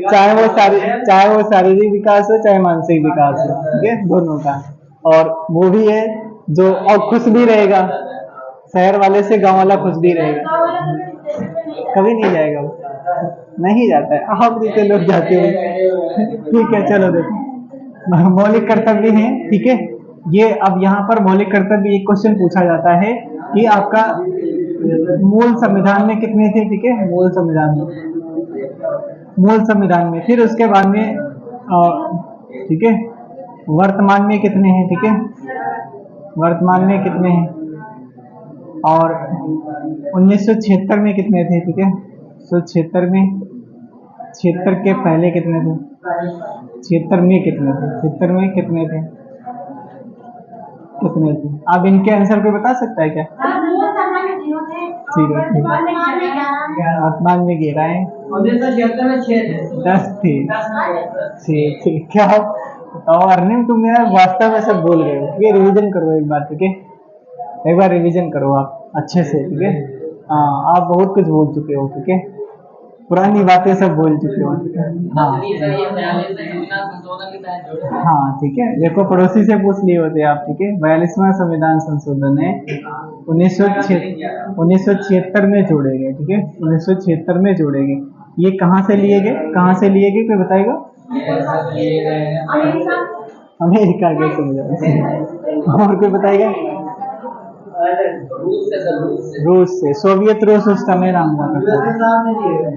चाहे वो शारीरिक विकास हो चाहे मानसिक विकास हो, ठीक है, दोनों का। और वो भी है जो और खुश भी रहेगा, शहर वाले से गांव वाला खुश भी रहेगा। कभी नहीं जाएगा वो, नहीं जाता है, आप जैसे लोग जाते हो। ठीक है चलो देखो मौलिक कर्तव्य है, ठीक है। ये अब यहाँ पर मौलिक कर्तव्य एक क्वेश्चन पूछा जाता है कि आपका मूल संविधान में कितने थे, ठीक है। मूल संविधान में फिर उसके बाद में ठीक है वर्तमान में कितने हैं, ठीक है। वर्तमान में कितने हैं और 1976 में कितने थे, ठीक है। तो 76 में, 76 के पहले कितने थे, 76 में कितने थे, 76 में कितने थे, कितने थे। आप इनके आंसर को बता सकता है क्या? जीरो थे। वर्तमान में 11 है। 1976 में 6 थे। 10 थे। 6 थे क्या बताओ। अर्निंग तुम यार वास्तव में सब बोल गए हो, ये रिवीजन करो एक बार, ठीक है। एक बार रिवीजन करो आप अच्छे से, ठीक है। हाँ आप बहुत कुछ बोल चुके हो, ठीक है, पुरानी बातें सब बोल चुके हो, ठीक है। हाँ ठीक है, देखो पड़ोसी से पूछ लिए होते आप, ठीक है। 42वां संविधान संशोधन है 1976 में जोड़े गए, ठीक है। 1976 में जोड़े गए। ये कहाँ से लिए गए, कहाँ से लिए गए, कोई बताएगा? अमेरिका के संविधान। और कोई बताएगा? रूस से, सोवियत रूस उस समय नाम हुआ करता था।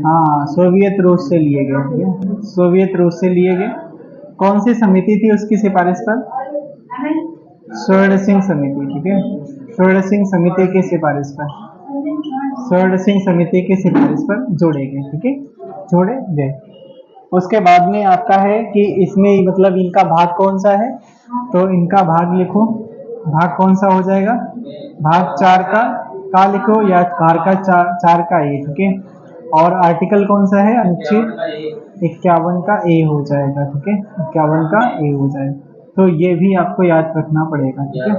हाँ सोवियत रूस से लिए गए, ठीक है। सोवियत रूस से लिए गए। कौन सी समिति थी उसकी सिफारिश पर? स्वर्ण सिंह समिति, ठीक है। स्वर्ण सिंह समिति की सिफारिश पर, स्वर्ण सिंह समिति की सिफारिश पर जोड़े गए, ठीक है, जोड़े गए। उसके बाद में आपका है कि इसमें मतलब इनका भाग कौन सा है, तो इनका भाग लिखो, भाग कौन सा हो जाएगा, भाग 4 का लिखो या भाग का 4 का ए, ठीक है। और आर्टिकल कौन सा है, अनुच्छेद 51 का ए हो जाएगा, ठीक है, 51 का ए हो जाएगा। तो ये भी आपको याद रखना पड़ेगा, ठीक है।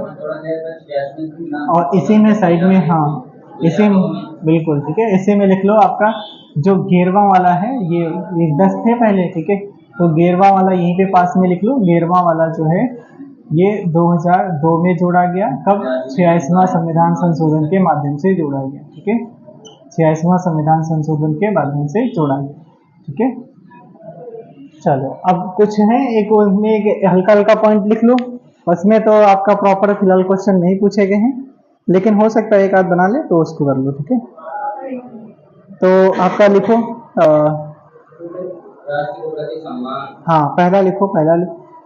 और इसी में साइड में, हाँ इसी में बिल्कुल, ठीक है, इसी में लिख लो आपका जो 11वां वाला है, ये 10 थे पहले, ठीक है। तो 11वां वाला यहीं पे पास में लिख लो। 11वां वाला जो है ये 2002 में जोड़ा गया, कब? 86वां संविधान संशोधन के माध्यम से जोड़ा गया, ठीक है। 86वां संविधान संशोधन के माध्यम से जोड़ा गया, ठीक है। चलो अब कुछ है, एक उसमें एक हल्का हल्का पॉइंट लिख लो। उसमें तो आपका प्रॉपर फिलहाल क्वेश्चन नहीं पूछे गए हैं, लेकिन हो सकता है एक आध बना ले तो उसको कर लो, ठीक है। तो आपका लिखो हाँ पहला लिखो,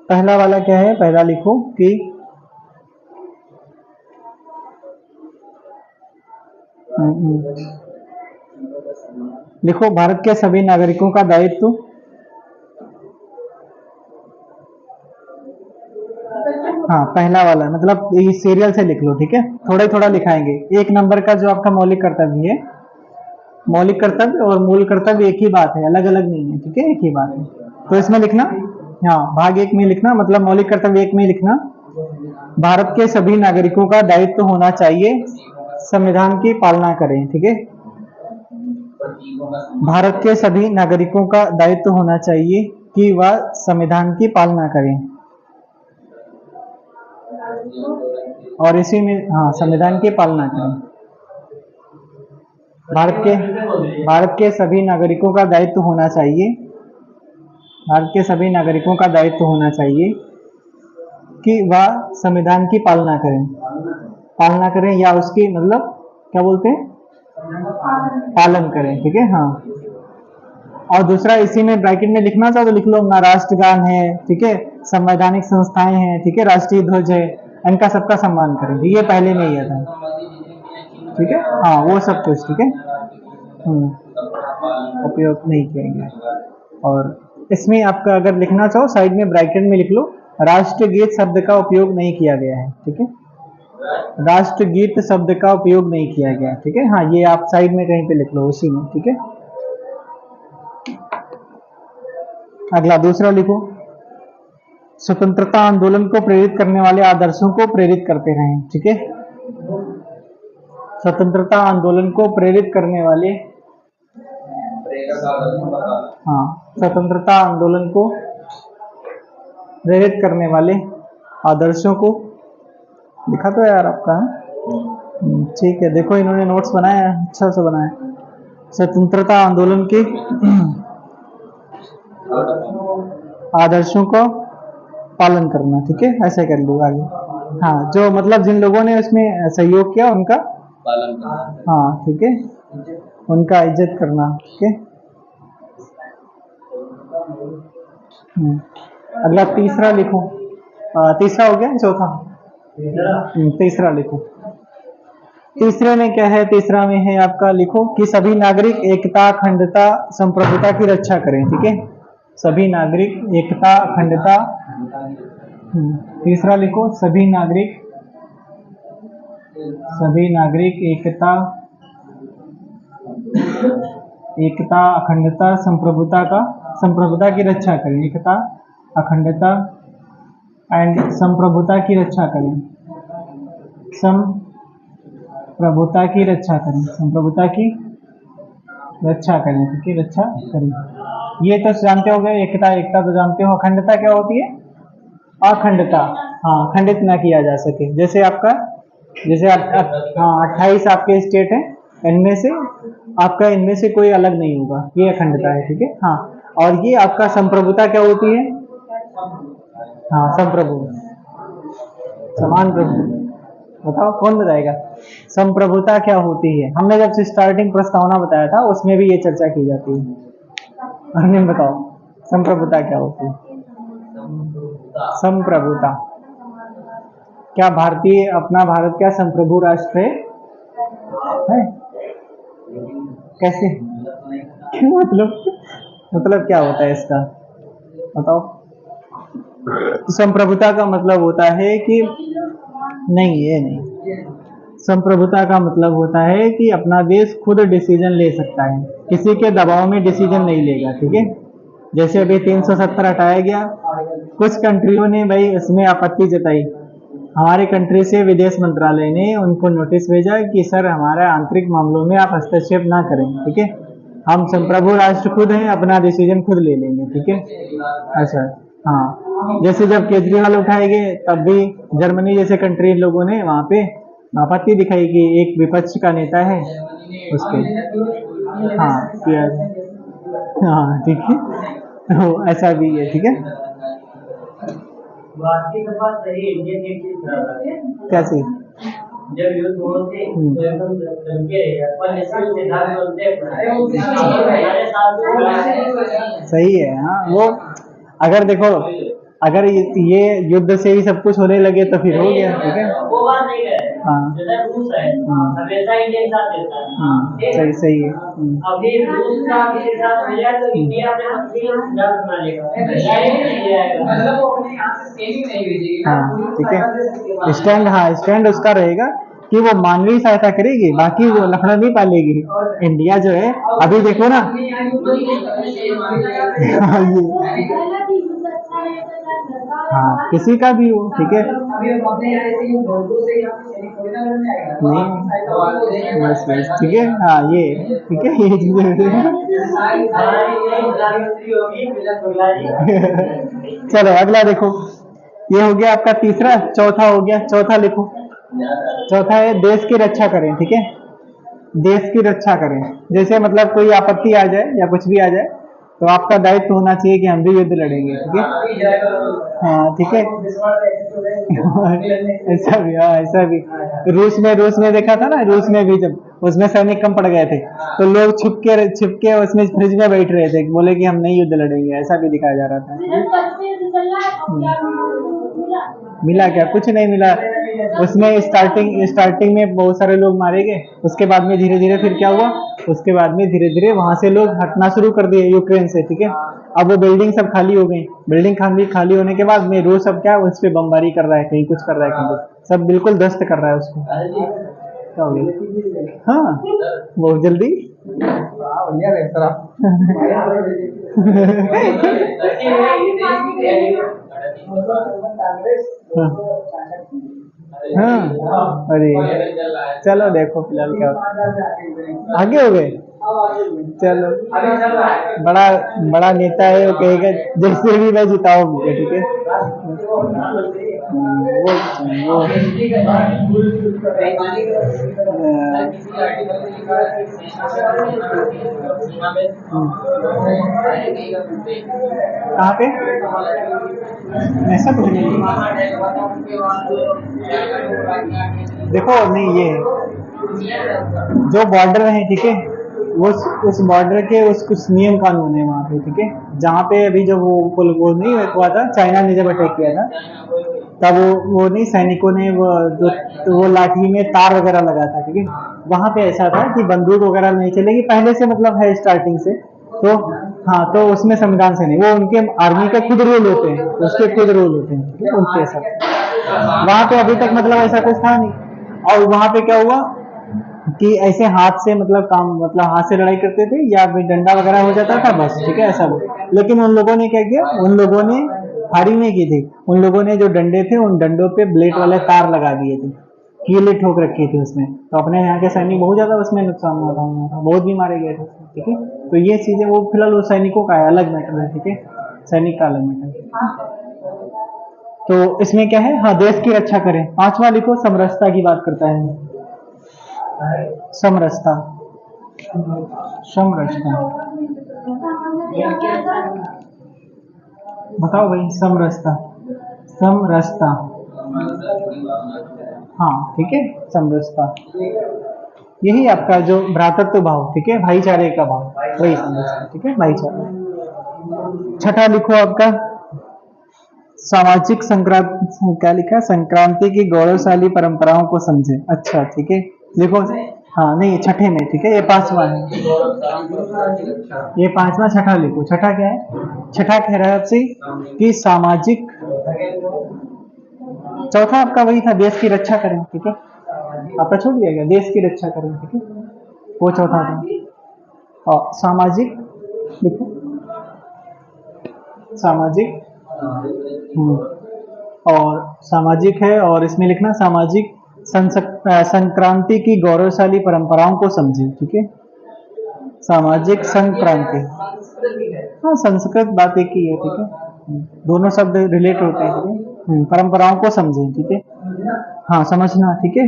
पहला वाला क्या है, पहला लिखो कि लिखो भारत के सभी नागरिकों का दायित्व। हाँ पहला वाला मतलब ये सीरियल से लिख लो, ठीक है, थोड़ा ही थोड़ा लिखाएंगे। एक नंबर का जो आपका मौलिक कर्तव्य है, मौलिक कर्तव्य और मूल कर्तव्य एक ही बात है, अलग अलग नहीं है, ठीक है, एक ही बात है। तो इसमें लिखना, हाँ भाग एक में लिखना, मतलब मौलिक कर्तव्य एक में लिखना, भारत के सभी नागरिकों का दायित्व होना चाहिए संविधान की पालना करें, ठीक है। भारत के सभी नागरिकों का दायित्व होना चाहिए कि वह संविधान की पालना करें, और इसी में हाँ संविधान की पालना करें। भारत के सभी नागरिकों का दायित्व होना चाहिए, भारत के सभी नागरिकों का दायित्व होना चाहिए कि वह संविधान की पालना करें या उसकी मतलब क्या बोलते हैं, पालन करें, ठीक है, हाँ। और दूसरा इसी में ब्रैकेट में लिखना चाहो तो लिख लो, अपना राष्ट्रगान है, ठीक है, संवैधानिक संस्थाएं हैं, ठीक है, राष्ट्रीय ध्वज है, इनका सबका सम्मान करें, ये पहले में ही था, ठीक है, हाँ वो सब कुछ, ठीक है, उपयोग नहीं किएंगे। और इसमें आपका अगर लिखना चाहो साइड में ब्रैकेट में लिख लो, राष्ट्रगीत शब्द का उपयोग नहीं किया गया है, ठीक है, राष्ट्रगीत शब्द का उपयोग नहीं किया गया, ठीक है, हाँ ये आप साइड में कहीं पे लिख लो उसी में, ठीक है। अगला दूसरा लिखो, स्वतंत्रता आंदोलन को प्रेरित करने वाले आदर्शों को प्रेरित करते रहें, ठीक है, स्वतंत्रता आंदोलन को प्रेरित करने वाले, हाँ स्वतंत्रता आंदोलन को प्रेरित करने वाले आदर्शों को, लिखा तो यार आपका, ठीक है, देखो इन्होंने नोट्स बनाया, अच्छा से बनाया, स्वतंत्रता आंदोलन के आदर्शों को पालन करना, ठीक है, ऐसे कर लो आगे, हाँ जो मतलब जिन लोगों ने उसमें सहयोग किया उनका पालन करना, हाँ ठीक है, उनका इज्जत करना, ठीक है। अगला तीसरा लिखो, तीसरा हो गया, चौथा तीसरा लिखो। तीसरे में क्या है, तीसरा में है आपका लिखो कि सभी नागरिक एकता, अखंडता, संप्रभुता की रक्षा करें, ठीक है, सभी नागरिक एकता, अखंडता, तीसरा लिखो सभी नागरिक एकता, अखंडता, संप्रभुता की रक्षा करें, एकता, अखंडता एंड संप्रभुता की रक्षा करें, संप्रभुता की रक्षा करें, संप्रभुता की रक्षा करें, ठीक है, रक्षा करें। ये तो जानते हो गए, एकता तो जानते हो, अखंडता क्या होती है, अखंडता, हाँ खंडित ना किया जा सके, जैसे आपका हाँ 28 आपके स्टेट है, इनमें से आपका इनमें से कोई अलग नहीं होगा, ये अखंडता है, ठीक है, हाँ। और ये आपका संप्रभुता क्या होती है, हाँ संप्रभु, समान प्रभु, बताओ कौन बताएगा, संप्रभुता क्या होती है, हमने जब स्टार्टिंग प्रस्तावना बताया था उसमें भी ये चर्चा की जाती है, हमने बताओ संप्रभुता क्या होती है। संप्रभुता, क्या अपना भारत क्या संप्रभु राष्ट्र है? कैसे मतलब क्या होता है इसका, बताओ। संप्रभुता का मतलब होता है कि नहीं, ये नहीं, संप्रभुता का मतलब होता है कि अपना देश खुद डिसीजन ले सकता है, किसी के दबाव में डिसीजन नहीं लेगा, ठीक है। जैसे अभी 370 हटाया गया, कुछ कंट्रियों ने भाई इसमें आपत्ति जताई, हमारे कंट्री से विदेश मंत्रालय ने उनको नोटिस भेजा कि सर हमारे आंतरिक मामलों में आप हस्तक्षेप ना करें, ठीक है, हम संप्रभु राष्ट्र खुद हैं, अपना डिसीजन खुद ले लेंगे, ठीक है। अच्छा हाँ, जैसे जब केजरीवाल उठाए गए तब भी जर्मनी जैसे कंट्री लोगों ने वहां पे आपत्ति दिखाई कि एक विपक्ष का नेता है उसके, हाँ किया, हाँ ठीक है, तो ऐसा भी है, ठीक है। कैसे जब युद्ध होते तो एकदम धमके सही है, हाँ वो अगर देखो अगर ये युद्ध से ही सब कुछ होने लगे तो फिर हो गया, ठीक है। वो बात नहीं है। हाँ जैसे रूस है, हमेशा इंडिया के साथ देता है। ठीक है? सही सही है। अभी रूस का के साथ हो जाए तो इंडिया अपने मंत्री जल्द बना लेगा। मतलब वो अपने यहाँ से सेलिंग नहीं भेजेगी। हाँ ठीक है, स्टैंड, हाँ स्टैंड उसका रहेगा कि वो मानवीय सहायता करेगी, बाकी वो लफड़ा नहीं पालेगी। इंडिया जो है अभी देखो ना हाँ, हाँ किसी का भी हो, ठीक है। नहीं बस बस ठीक है, हाँ ये ठीक है, ये चीजें चलो अगला देखो, ये हो गया आपका तीसरा, चौथा हो गया, चौथा लिखो। चौथा है देश की रक्षा करें, ठीक है। देश की रक्षा करें, जैसे मतलब कोई आपत्ति आ जाए या कुछ भी आ जाए तो आपका दायित्व होना चाहिए कि हम भी युद्ध लड़ेंगे, ठीक है। हाँ ठीक है ऐसा भी, हाँ ऐसा भी। रूस में देखा था ना, रूस में भी जब उसमें सैनिक कम पड़ गए थे तो लोग छुप के उसमें फ्रिज में बैठ रहे थे, बोले कि हम नहीं युद्ध लड़ेंगे, ऐसा भी दिखाया जा रहा था। मिला क्या? कुछ नहीं मिला। उसमें स्टार्टिंग में बहुत सारे लोग मारे गए, उसके बाद में धीरे धीरे फिर क्या हुआ, उसके बाद में धीरे धीरे वहां से लोग हटना शुरू कर दिए यूक्रेन से, ठीक है। अब वो बिल्डिंग सब खाली हो गई, बिल्डिंग खाली होने के बाद में रूस अब क्या उस पर बमबारी कर रहा है, कहीं कुछ कर रहा है, कहीं कुछ, सब बिल्कुल ध्वस्त कर रहा है उसको। क्या हो गया? हाँ बहुत जल्दी हाँ अरे चलो देखो फिलहाल क्या होता है। आगे हो गए, चलो बड़ा बड़ा नेता है वो कहेगा जैसे भी मैं जिताऊंगा, ठीक है। वो कहाँ पे ऐसा कुछ नहीं देखो, नहीं ये जो बॉर्डर है, ठीक है, वो उस बॉर्डर के उस कुछ नियम कानून है वहाँ पे, ठीक है। जहाँ पे अभी जब वो नहीं हुआ था, चाइना ने जब अटैक किया था, तब वो नहीं सैनिकों ने वो जो तो वो लाठी में तार वगैरह लगा था, ठीक है। वहां पे ऐसा था कि बंदूक वगैरह नहीं चलेगी पहले से, मतलब है स्टार्टिंग से। तो हाँ, तो उसमें संविधान से नहीं, वो उनके आर्मी के खुद रूल होते हैं, उसके खुद रूल होते हैं, ठीक है, उनके साथ। वहां पे अभी तक मतलब ऐसा कुछ था नहीं। और वहां पे क्या हुआ कि ऐसे हाथ से मतलब काम, मतलब हाथ से लड़ाई करते थे या फिर डंडा वगैरह हो जाता था बस, ठीक है, ऐसा वो। लेकिन उन लोगों ने क्या किया, उन लोगों ने फायरिंग नहीं की थी, उन लोगों ने जो डंडे थे उन डंडों पे ब्लेड वाले तार लगा दिए थे, कीले ठोक रखी थी उसमें। तो अपने यहाँ के सैनिक बहुत ज्यादा उसमें नुकसान हुआ था, बहुत भी मारे गए थे, ठीक है। तो ये चीजें वो फिलहाल वो सैनिकों का है, अलग मैटर है, ठीक है, सैनिक का अलग मैटर है। तो इसमें क्या है, हाँ देश की रक्षा करें। पांचवा लिखो, समरसता की बात करता है। समरसता, समरसता बताओ भाई, समरसता, समरसता, हाँ ठीक है, समरसता यही आपका जो भ्रातृत्व भाव, ठीक है, भाईचारे का भाव, वही समरसता, ठीक है, भाईचारा। छठा लिखो आपका सामाजिक संक्रांति, क्या लिखा है, संक्रांति की गौरवशाली परंपराओं को समझे। अच्छा ठीक है, देखो, हाँ नहीं छठे में, ठीक है, ये पांचवा है, ये पांचवा, छठा लिखो। छठा क्या है, छठा कह रहा है आपसे कि सामाजिक, चौथा आपका वही था, देश की रक्षा करें, ठीक है, आपका छूट गया क्या, देश की रक्षा करें, ठीक है, वो चौथा था। और सामाजिक लिखो, सामाजिक, और सामाजिक है, और इसमें लिखना सामाजिक संक्रांति की गौरवशाली परंपराओं को समझे, ठीक है, सामाजिक संक्रांति, हाँ संस्कृत बात एक ही है, ठीक है, दोनों शब्द रिलेट होते हैं, ठीक है। परंपराओं को समझे, ठीक है, हाँ समझना, ठीक है।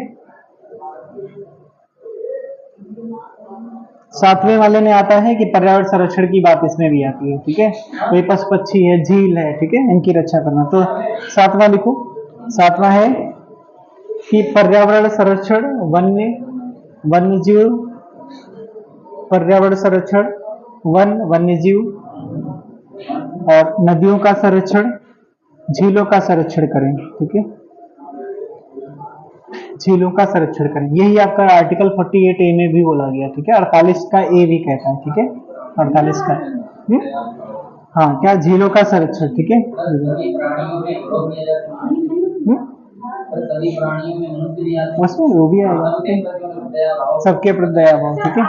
सातवें वाले में आता है कि पर्यावरण संरक्षण की बात इसमें भी आती है, ठीक है, कोई पशु पक्षी है, झील है, ठीक है, इनकी रक्षा करना। तो सातवां लिखो, सातवां है कि पर्यावरण संरक्षण, वन्य जीव, पर्यावरण संरक्षण, वन्य जीव और नदियों का संरक्षण, झीलों का संरक्षण करें, ठीक है, झीलों का संरक्षण करें। यही आपका आर्टिकल 48A में भी बोला गया, ठीक है, 48 का ए भी कहता है, ठीक है, 48 का। हाँ, क्या झीलों का संरक्षण, ठीक है। उसमें वो भी आएगा, ठीक है, सबके प्रति दया भाव, ठीक है।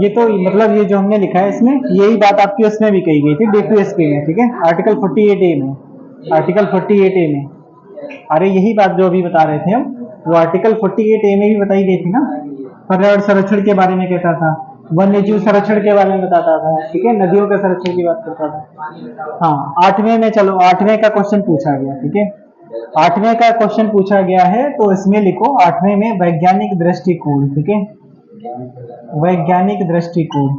ये तो मतलब ये जो हमने लिखा है इसमें यही बात आपकी उसमें भी कही गई थी DPSP में, ठीक है, आर्टिकल 48A में, आर्टिकल 48A में। अरे यही बात जो अभी बता रहे थे हम, वो आर्टिकल 48A में भी बताई गई थी ना। पर्यावरण संरक्षण के बारे में कहता था, वन्य जीव संरक्षण के बारे में बताता था, ठीक है, नदियों के संरक्षण की बात करता था। हाँ, 8वें में चलो, 8वें का क्वेश्चन पूछा गया, ठीक है, 8वें का क्वेश्चन पूछा गया है, तो इसमें लिखो 8वें में वैज्ञानिक दृष्टिकोण, ठीक है, वैज्ञानिक दृष्टिकोण।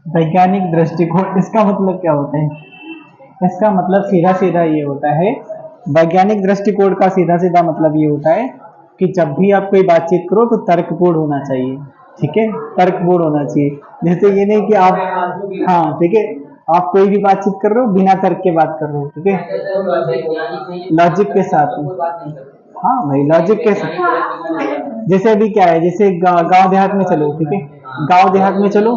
वैज्ञानिक दृष्टिकोण इसका मतलब क्या होता है? इसका मतलब सीधा सीधा ये होता है, वैज्ञानिक दृष्टिकोण का सीधा सीधा मतलब ये होता है कि जब भी आप कोई बातचीत करो तो तर्कपूर्ण होना चाहिए, ठीक है, तर्कपूर्ण होना चाहिए। जैसे ये नहीं कि आप, हाँ ठीक है, आप कोई भी बातचीत कर रहे हो बिना तर्क के बात कर रहे हो, ठीक है, लॉजिक के साथ। हाँ भाई, लॉजिक के साथ। जैसे अभी क्या है, जैसे गांव देहात में चलो, ठीक है, गांव देहात में चलो,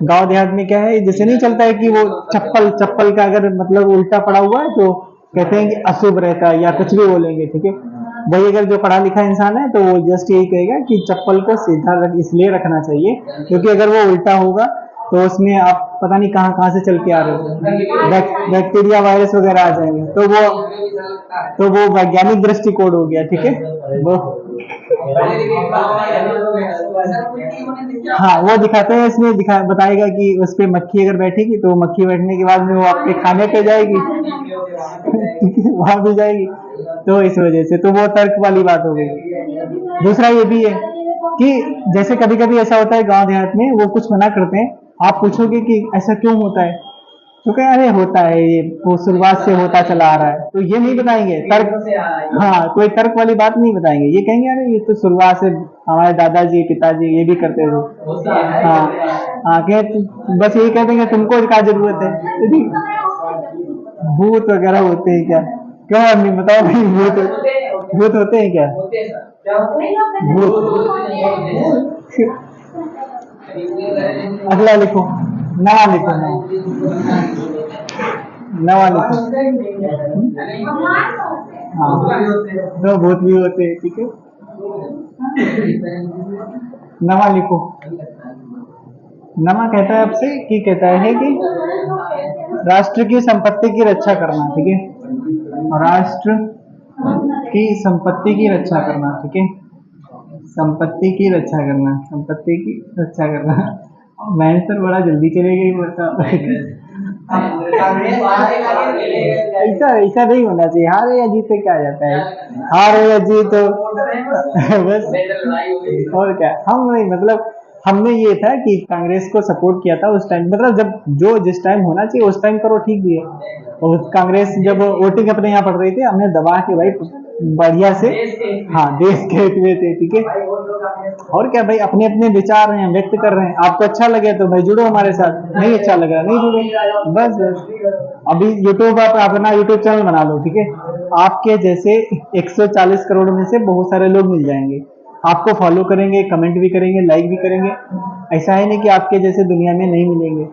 गांव देहात में क्या है, जैसे नहीं चलता है कि वो चप्पल का अगर मतलब उल्टा पड़ा हुआ है तो कहते हैं कि अशुभ रहता है, या कुछ भी बोलेंगे, ठीक है। भाई अगर जो पढ़ा लिखा इंसान है तो वो जस्ट यही कहेगा कि चप्पल को सीधा इसलिए रखना चाहिए क्योंकि अगर वो उल्टा होगा तो उसमें आप पता नहीं कहाँ कहाँ से चल के आ रहे हो, बैक्टीरिया वायरस वगैरह आ जाएंगे, तो वो वैज्ञानिक दृष्टिकोण हो गया, ठीक है। वो हाँ, वो दिखाते हैं, इसमें बताएगा कि उस पे मक्खी अगर बैठेगी तो मक्खी बैठने के बाद में वो आपके खाने पे जाएगी वहां भी जाएगी, तो इस वजह से तो वो तर्क वाली बात हो गई। दूसरा ये भी है कि जैसे कभी कभी ऐसा होता है गांव देहात में, वो कुछ मना करते हैं, आप पूछोगे कि ऐसा क्यों होता है, तो कह अरे होता है, ये वो शुरुआत से होता चला आ रहा है, तो ये नहीं बताएंगे तर्क, हाँ कोई तर्क वाली बात नहीं बताएंगे, ये कहेंगे अरे ये तो शुरुआत से हमारे दादाजी पिताजी ये भी करते थे। हाँ हाँ, बस यही कह देंगे तुमको क्या जरूरत है, भूत वगैरह होते हैं क्या? क्यों नहीं बताओ भाई, भूत होते हैं क्या? भूत। अगला लिखो, नवा लिखो, नवा लिखो। हाँ, तो भूत भी होते हैं, ठीक है, नवा लिखो। नमा कहता है आपसे कि कहता है कि राष्ट्र की संपत्ति की रक्षा करना, ठीक है, राष्ट्र की संपत्ति की रक्षा करना, ठीक है, संपत्ति की रक्षा करना, संपत्ति की रक्षा करना। मैं सर बड़ा जल्दी चले गई बता ऐसा ऐसा नहीं होना चाहिए, हारे या जीते क्या जाता है, हारे या जीत बस, और क्या। हम नहीं, मतलब हमने ये था कि कांग्रेस को सपोर्ट किया था उस टाइम, मतलब जब जो जिस टाइम होना चाहिए उस टाइम करो, ठीक भी है। और कांग्रेस जब वोटिंग अपने यहाँ पड़ रही थी, हमने दबा के भाई बढ़िया से, हाँ देश के हित में थे, ठीक है। और क्या भाई, अपने अपने विचार हैं, व्यक्त कर रहे हैं, आपको अच्छा लगे तो भाई जुड़ो हमारे साथ, नहीं अच्छा लगा नहीं जुड़ो, बस बस। अभी यूट्यूब, आप अपना यूट्यूब चैनल बना लो, ठीक है, आपके जैसे 140 करोड़ में से बहुत सारे लोग मिल जाएंगे, आपको फॉलो करेंगे, कमेंट भी करेंगे, लाइक भी करेंगे। ऐसा है नहीं कि आपके जैसे दुनिया में नहीं मिलेंगे,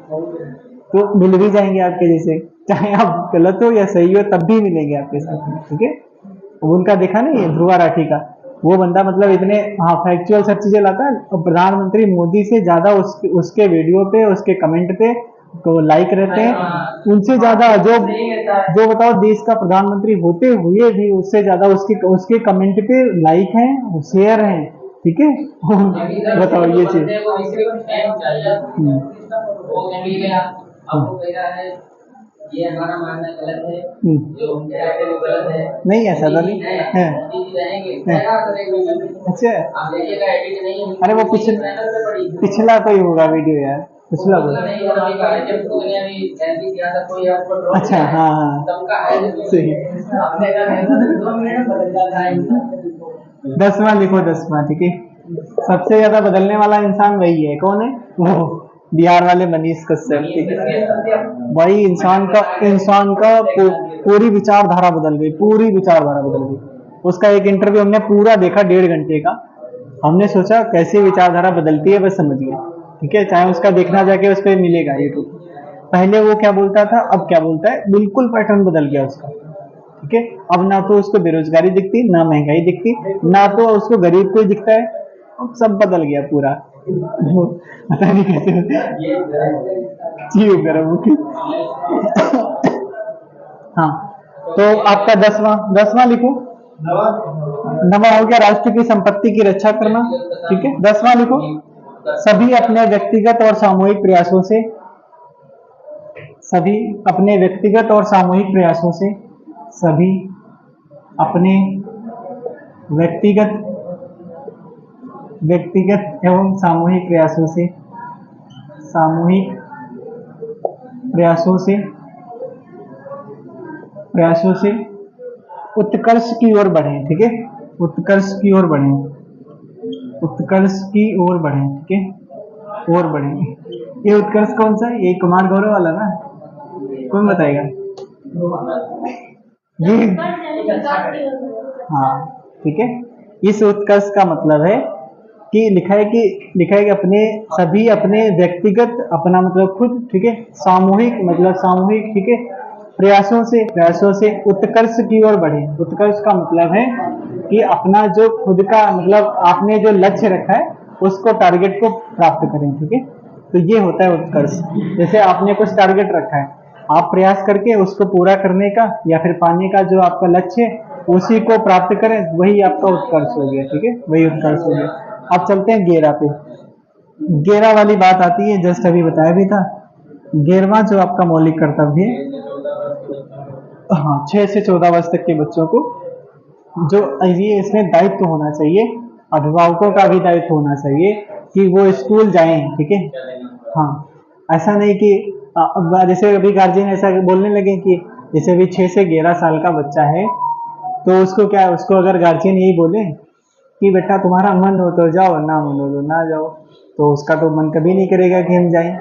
तो मिल भी जाएंगे आपके जैसे, चाहे आप गलत हो या सही हो तब भी मिलेंगे आपके साथ, ठीक है। उनका देखा नहीं ध्रुवा राठी का, वो बंदा मतलब इतने, हाँ फैक्चुअल सब चीजें लाता है, और प्रधानमंत्री मोदी से ज्यादा उसके वीडियो पे, उसके कमेंट पे तो लाइक रहते हैं, उनसे ज्यादा जो बताओ देश का प्रधानमंत्री होते हुए भी उससे ज्यादा उसके कमेंट पे लाइक हैं, शेयर हैं, ठीक है। बताओ ये चीज। ये हमारा मानना गलत है, जो हम कह रहे हैं वो गलत है, नहीं ऐसा तो नहीं है। अच्छा, आप देखिएगा एडिट नहीं है, अरे वो पिछला कोई होगा वीडियो यार, पिछला कोई, अच्छा हाँ हाँ सही। 10वां लिखो, 10वां, ठीक है। सबसे ज्यादा बदलने वाला इंसान वही है, कौन है वो, बिहार वाले मनीष कश्यप, ठीक है। वही इंसान का पूरी विचारधारा बदल गई, पूरी विचारधारा बदल गई। उसका एक इंटरव्यू हमने पूरा देखा 1.5 घंटे का। हमने सोचा कैसी विचारधारा बदलती है, बस समझ गए, ठीक है। चाहे उसका देखना जाके उस पर मिलेगा यूट्यूब। पहले वो क्या बोलता था, अब क्या बोलता है, बिल्कुल पैटर्न बदल गया उसका, ठीक है। अब ना तो उसको बेरोजगारी दिखती, ना महंगाई दिखती, ना तो उसको गरीब कोई दिखता है, अब सब बदल गया पूरा। पता नहीं कैसे जी गर्म की। हाँ, तो आपका 10वां लिखो। नवा हो गया, राष्ट्र की संपत्ति की रक्षा करना, ठीक है। 10वां लिखो, सभी अपने व्यक्तिगत और सामूहिक प्रयासों से, सभी अपने व्यक्तिगत और सामूहिक प्रयासों से, सभी अपने व्यक्तिगत व्यक्तिगत एवं सामूहिक प्रयासों से, सामूहिक प्रयासों से प्रयासों से उत्कर्ष की ओर बढ़ें, ठीक है। उत्कर्ष की ओर बढ़ें, उत्कर्ष की ओर बढ़ें, ठीक है, और बढ़ें। ये उत्कर्ष कौन सा है, ये कुमार गौरव वाला ना, कौन बताएगा ये? हाँ, ठीक है। इस उत्कर्ष का मतलब है कि लिखा है कि अपने सभी अपने व्यक्तिगत, अपना मतलब खुद, ठीक है, सामूहिक मतलब सामूहिक, ठीक है, प्रयासों से उत्कर्ष की ओर बढ़े। उत्कर्ष का मतलब है कि अपना जो खुद का मतलब आपने जो लक्ष्य रखा है उसको, टारगेट को प्राप्त करें, ठीक है। तो ये होता है उत्कर्ष। जैसे आपने कुछ टारगेट रखा है, आप प्रयास करके उसको पूरा करने का या फिर पाने का जो आपका लक्ष्य है उसी को प्राप्त करें, वही आपका उत्कर्ष हो गया, ठीक है, वही उत्कर्ष हो गया। अब चलते हैं 11 पे। 11 वाली बात आती है, जस्ट अभी बताया भी था। 11वां जो आपका मौलिक कर्तव्य है, हाँ, 6 से 14 वर्ष तक के बच्चों को जो ये इसमें दायित्व होना चाहिए, अभिभावकों का भी दायित्व होना चाहिए कि वो स्कूल जाएं, ठीक है। हाँ, ऐसा नहीं कि जैसे अभी गार्जियन ऐसा बोलने लगे कि जैसे अभी 6 से 11 साल का बच्चा है, तो उसको अगर गार्जियन यही बोले कि बेटा तुम्हारा मन हो तो जाओ, ना मन हो तो ना जाओ, तो उसका तो मन कभी नहीं करेगा कि हम जाएं।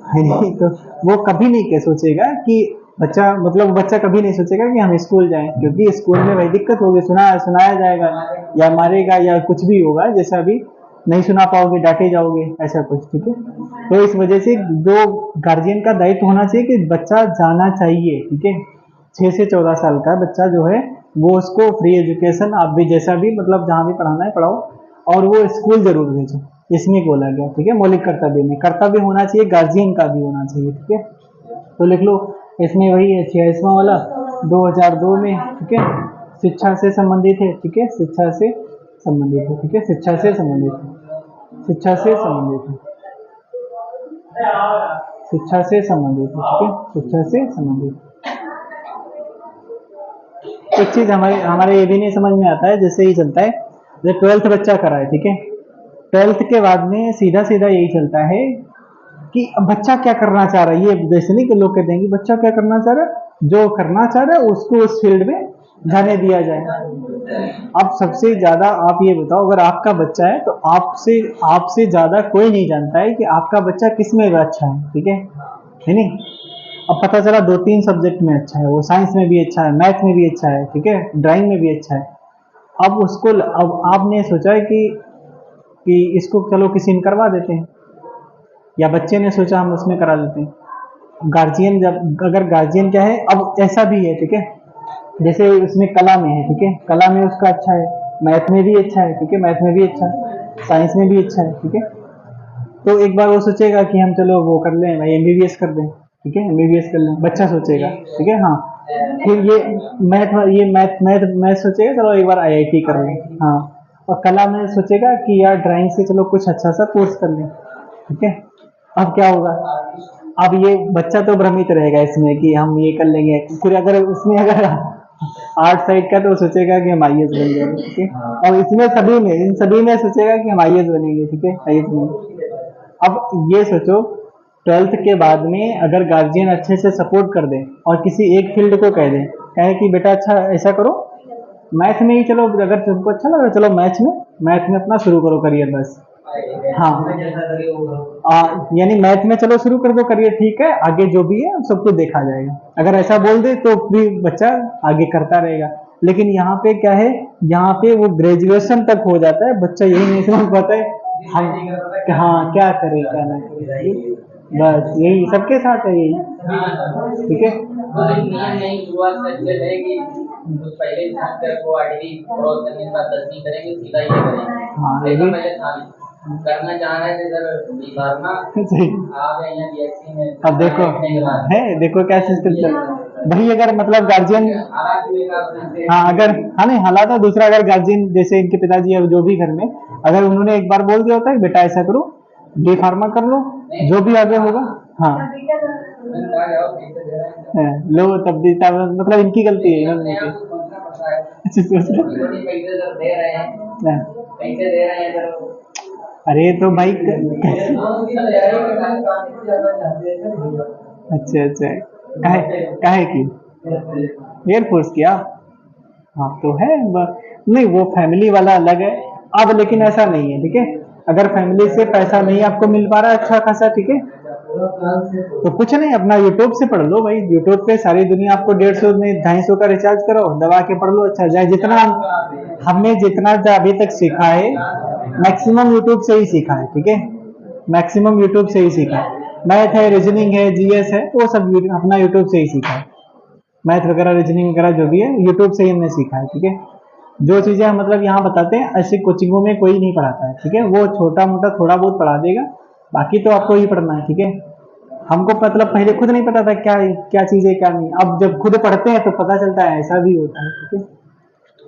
हाँ, तो वो कभी नहीं सोचेगा कि बच्चा कभी नहीं सोचेगा कि हम स्कूल जाएं, क्योंकि स्कूल में वही दिक्कत होगी, सुनाया जाएगा या मारेगा या कुछ भी होगा, जैसा अभी नहीं सुना पाओगे, डांटे जाओगे, ऐसा कुछ, ठीक है। तो इस वजह से जो गार्जियन का दायित्व होना चाहिए कि बच्चा जाना चाहिए, ठीक है। 6 से 14 साल का बच्चा जो है वो उसको फ्री एजुकेशन, आप भी जैसा भी मतलब जहाँ भी पढ़ाना है पढ़ाओ, और वो स्कूल जरूर भेजो, इसमें बोला गया, ठीक है। मौलिक कर्तव्य में कर्तव्य होना चाहिए, गार्जियन का भी होना चाहिए, ठीक है। तो लिख लो, इसमें वही है 46वां वाला 2002 में, ठीक है, शिक्षा से संबंधित है, ठीक है, शिक्षा से संबंधित है, ठीक है, शिक्षा से संबंधित है, शिक्षा से संबंधित है, शिक्षा से संबंधित है, ठीक है, शिक्षा से संबंधित। एक चीज हमारे ये भी नहीं समझ में आता है, जैसे ही चलता है, जब 12th बच्चा करा है, ठीक है, 12th के बाद में सीधा यही चलता है कि बच्चा क्या करना चाह रहा है। ये जैसे नहीं कि लोग कहते हैं कि बच्चा क्या करना चाह रहा है, जो करना चाह रहा है उसको उस फील्ड में जाने दिया जाए। अब सबसे ज्यादा आप ये बताओ, अगर आपका बच्चा है तो आपसे ज्यादा कोई नहीं जानता है कि आपका बच्चा किस में अच्छा है, ठीक है नहीं। अब पता चला 2-3 सब्जेक्ट में अच्छा है, वो साइंस में भी अच्छा है, मैथ में भी अच्छा है, ठीक है, ड्राइंग में भी अच्छा है। अब आपने सोचा है कि इसको चलो किसी में करवा देते हैं, या बच्चे ने सोचा हम उसमें करा देते हैं। अगर गार्जियन क्या है, अब ऐसा भी है, ठीक है, जैसे उसमें कला में है, ठीक है, कला में उसका अच्छा है, मैथ में भी अच्छा है, ठीक है, मैथ में भी अच्छा है, साइंस में भी अच्छा है, ठीक है। तो एक बार वो सोचेगा कि हम चलो वो कर लें, भाई MBBS कर दें, ठीक है, MBBS कर लें, बच्चा सोचेगा, ठीक है। हाँ, फिर ये मैथ सोचेगा चलो एक बार IIT कर लें, हाँ, और कला में सोचेगा कि यार ड्राइंग से चलो कुछ अच्छा सा कोर्स कर लें, ठीक है। अब क्या होगा, अब ये बच्चा तो भ्रमित रहेगा इसमें कि हम ये कर लेंगे, फिर अगर आर्ट साइड का तो सोचेगा कि हम IAS बन जाएंगे, ठीक है। और इन सभी में सोचेगा कि हम IAS बनेंगे, ठीक है, IAS बनेंगे। अब ये सोचो 12th के बाद में अगर गार्जियन अच्छे से सपोर्ट कर दे और किसी एक फील्ड को कहे कि बेटा अच्छा ऐसा करो, मैथ में ही चलो, अगर तुमको अच्छा लग रहा है चलो मैथ में अपना शुरू करो करियर, बस हाँ यानी मैथ में चलो शुरू कर दो करियर, ठीक है, आगे जो भी है सब कुछ देखा जाएगा। अगर ऐसा बोल दे तो भी बच्चा आगे करता रहेगा। लेकिन यहाँ पे क्या है, यहाँ पे वो ग्रेजुएशन तक हो जाता है, बच्चा यही नहीं समझ पाता है हम हाँ क्या करें क्या ना करें, बस यही सबके साथ है यही, ठीक है। तो एक नियम नहीं हुआ सच है कि तो पहले छात्र को 8वीं क्रॉस करने के बाद 10वीं करेंगे, सीधा ये करेंगे। हाँ ये ऐसा भी पहले था नहीं। करना चाह रहे थे सर बिहारना सही। आ गए यहाँ बीएससी में। अब देखो है, देखो क्या सिस्टम चल रहा है भाई। अगर मतलब गार्जियन, हालात भी का अपने से हाँ अगर, हाँ नहीं हालात है दूसरा, अगर गार्जियन जैसे इनके पिताजी या जो भी घर में, अगर उन्होंने एक बार बोल दिया होता है बेटा ऐसा करो, बी फार्मा कर लो, जो भी आगे होगा, हाँ लो तब भी मतलब इनकी गलती है, इन्होंने नहीं की। सोचना पड़ता है अच्छा, सोच लो। छोटी पैसे सर दे रहे हैं, हाँ, पैसे दे रहे हैं सर। अरे तो भाई अच्छा अच्छा, काहे की एयरफोर्स की आप, हाँ तो है नहीं वो फैमिली वाला अलग है। अब लेकिन ऐसा नहीं है, ठीक है, अगर फैमिली से पैसा नहीं आपको मिल पा रहा है अच्छा खासा, ठीक है, तो कुछ नहीं अपना यूट्यूब से पढ़ लो भाई। यूट्यूब पे सारी दुनिया आपको 150 में 250 का रिचार्ज करो, दबा के पढ़ लो, अच्छा जाए जितना हमने जितना अभी तक सीखा है मैक्सिमम यूट्यूब से ही सीखा है, ठीक है, मैक्सिमम यूट्यूब से ही सीखा है। मैथ है, रीजनिंग है, जीएस है, वो सब अपना यूट्यूब से ही सीखा है। मैथ वगैरह रीजनिंग वगैरह जो भी है यूट्यूब से ही हमने सीखा है, ठीक है। जो चीजें हम मतलब यहाँ बताते हैं ऐसी कोचिंगों में कोई नहीं पढ़ाता है, ठीक है, वो छोटा मोटा थोड़ा बहुत पढ़ा देगा, बाकी तो आपको ही पढ़ना है, ठीक है। हमको मतलब पहले खुद नहीं पता था क्या क्या चीज है क्या नहीं, अब जब खुद पढ़ते हैं तो पता चलता है ऐसा भी होता है, ठीक है।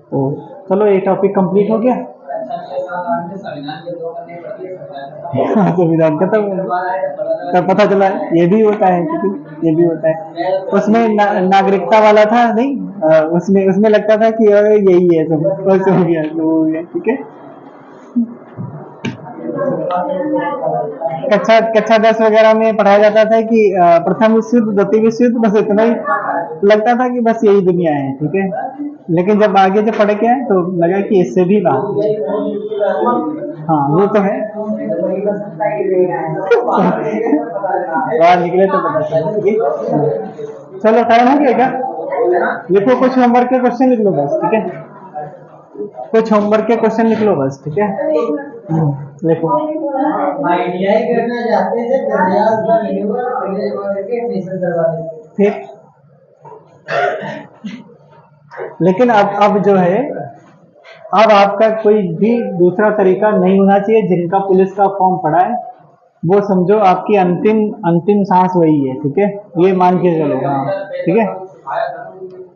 तो चलो ये टॉपिक कंप्लीट हो गया। संविधान के दो करने पड़ती है हाँ, संविधान का तब पता चला ये भी होता है, ठीक है, ये भी होता है। उसमें नागरिकता वाला था नहीं, उसमें उसमें लगता था कि अरे यही है सब, बस हो गया तो हो गया, ठीक है। कक्षा कक्षा 10 वगैरह में पढ़ाया जाता था कि प्रथम विश्व युद्ध, द्वितीय विश्व युद्ध, बस इतना ही लगता था कि बस यही दुनिया है, ठीक है। लेकिन जब आगे जब पढ़ के आए तो लगा कि इससे भी बात है। हाँ वो तो है, बाहर निकले तो पता चला, ठीक है। चलो टाइम हो गया क्या, लिखो कुछ होमवर्क के क्वेश्चन लिख लो बस, ठीक है, कुछ होमवर्क के क्वेश्चन लिख लो बस, ठीक है। लिखो। आईटीआई करना चाहते थे प्रयास का रिन्यूअल पहले जमा करके एडमिशन करवा देते। फिर लेकिन अब जो है, अब आपका कोई भी दूसरा तरीका नहीं होना चाहिए। जिनका पुलिस का फॉर्म पड़ा है वो समझो आपकी अंतिम अंतिम सांस वही है, ठीक है, ये मान के चलो, हाँ ठीक है।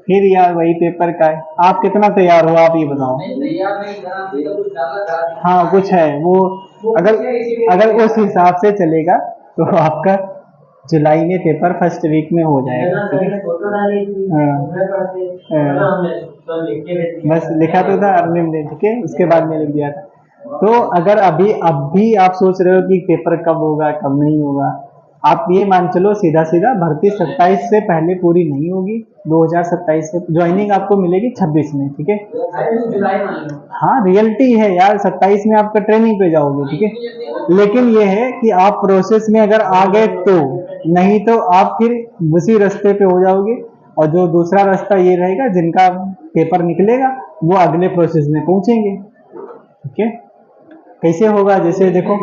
फिर यार वही पेपर का है, आप कितना तैयार हो आप ये बताओ। हाँ कुछ है वो, अगर अगर उस हिसाब से चलेगा तो आपका जुलाई में पेपर फर्स्ट वीक में हो जाएगा, ठीक है। बस लिखा तो था अर्निम ने, ठीक है, उसके बाद में लिख दिया था। तो अगर अभी अब भी आप सोच रहे हो कि पेपर कब होगा कब नहीं होगा, आप ये मान चलो सीधा सीधा भर्ती 27 से पहले पूरी नहीं होगी, 2027 से ज्वाइनिंग आपको मिलेगी 26 में, ठीक है। हाँ रियलिटी है यार, 27 में आपका ट्रेनिंग पे जाओगे, ठीक है। लेकिन ये है कि आप प्रोसेस में अगर आ गए तो, नहीं तो आप फिर उसी रास्ते पे हो जाओगे। और जो दूसरा रास्ता ये रहेगा, जिनका पेपर निकलेगा वो अगले प्रोसेस में पहुंचेंगे, ठीक है। कैसे होगा, जैसे देखो,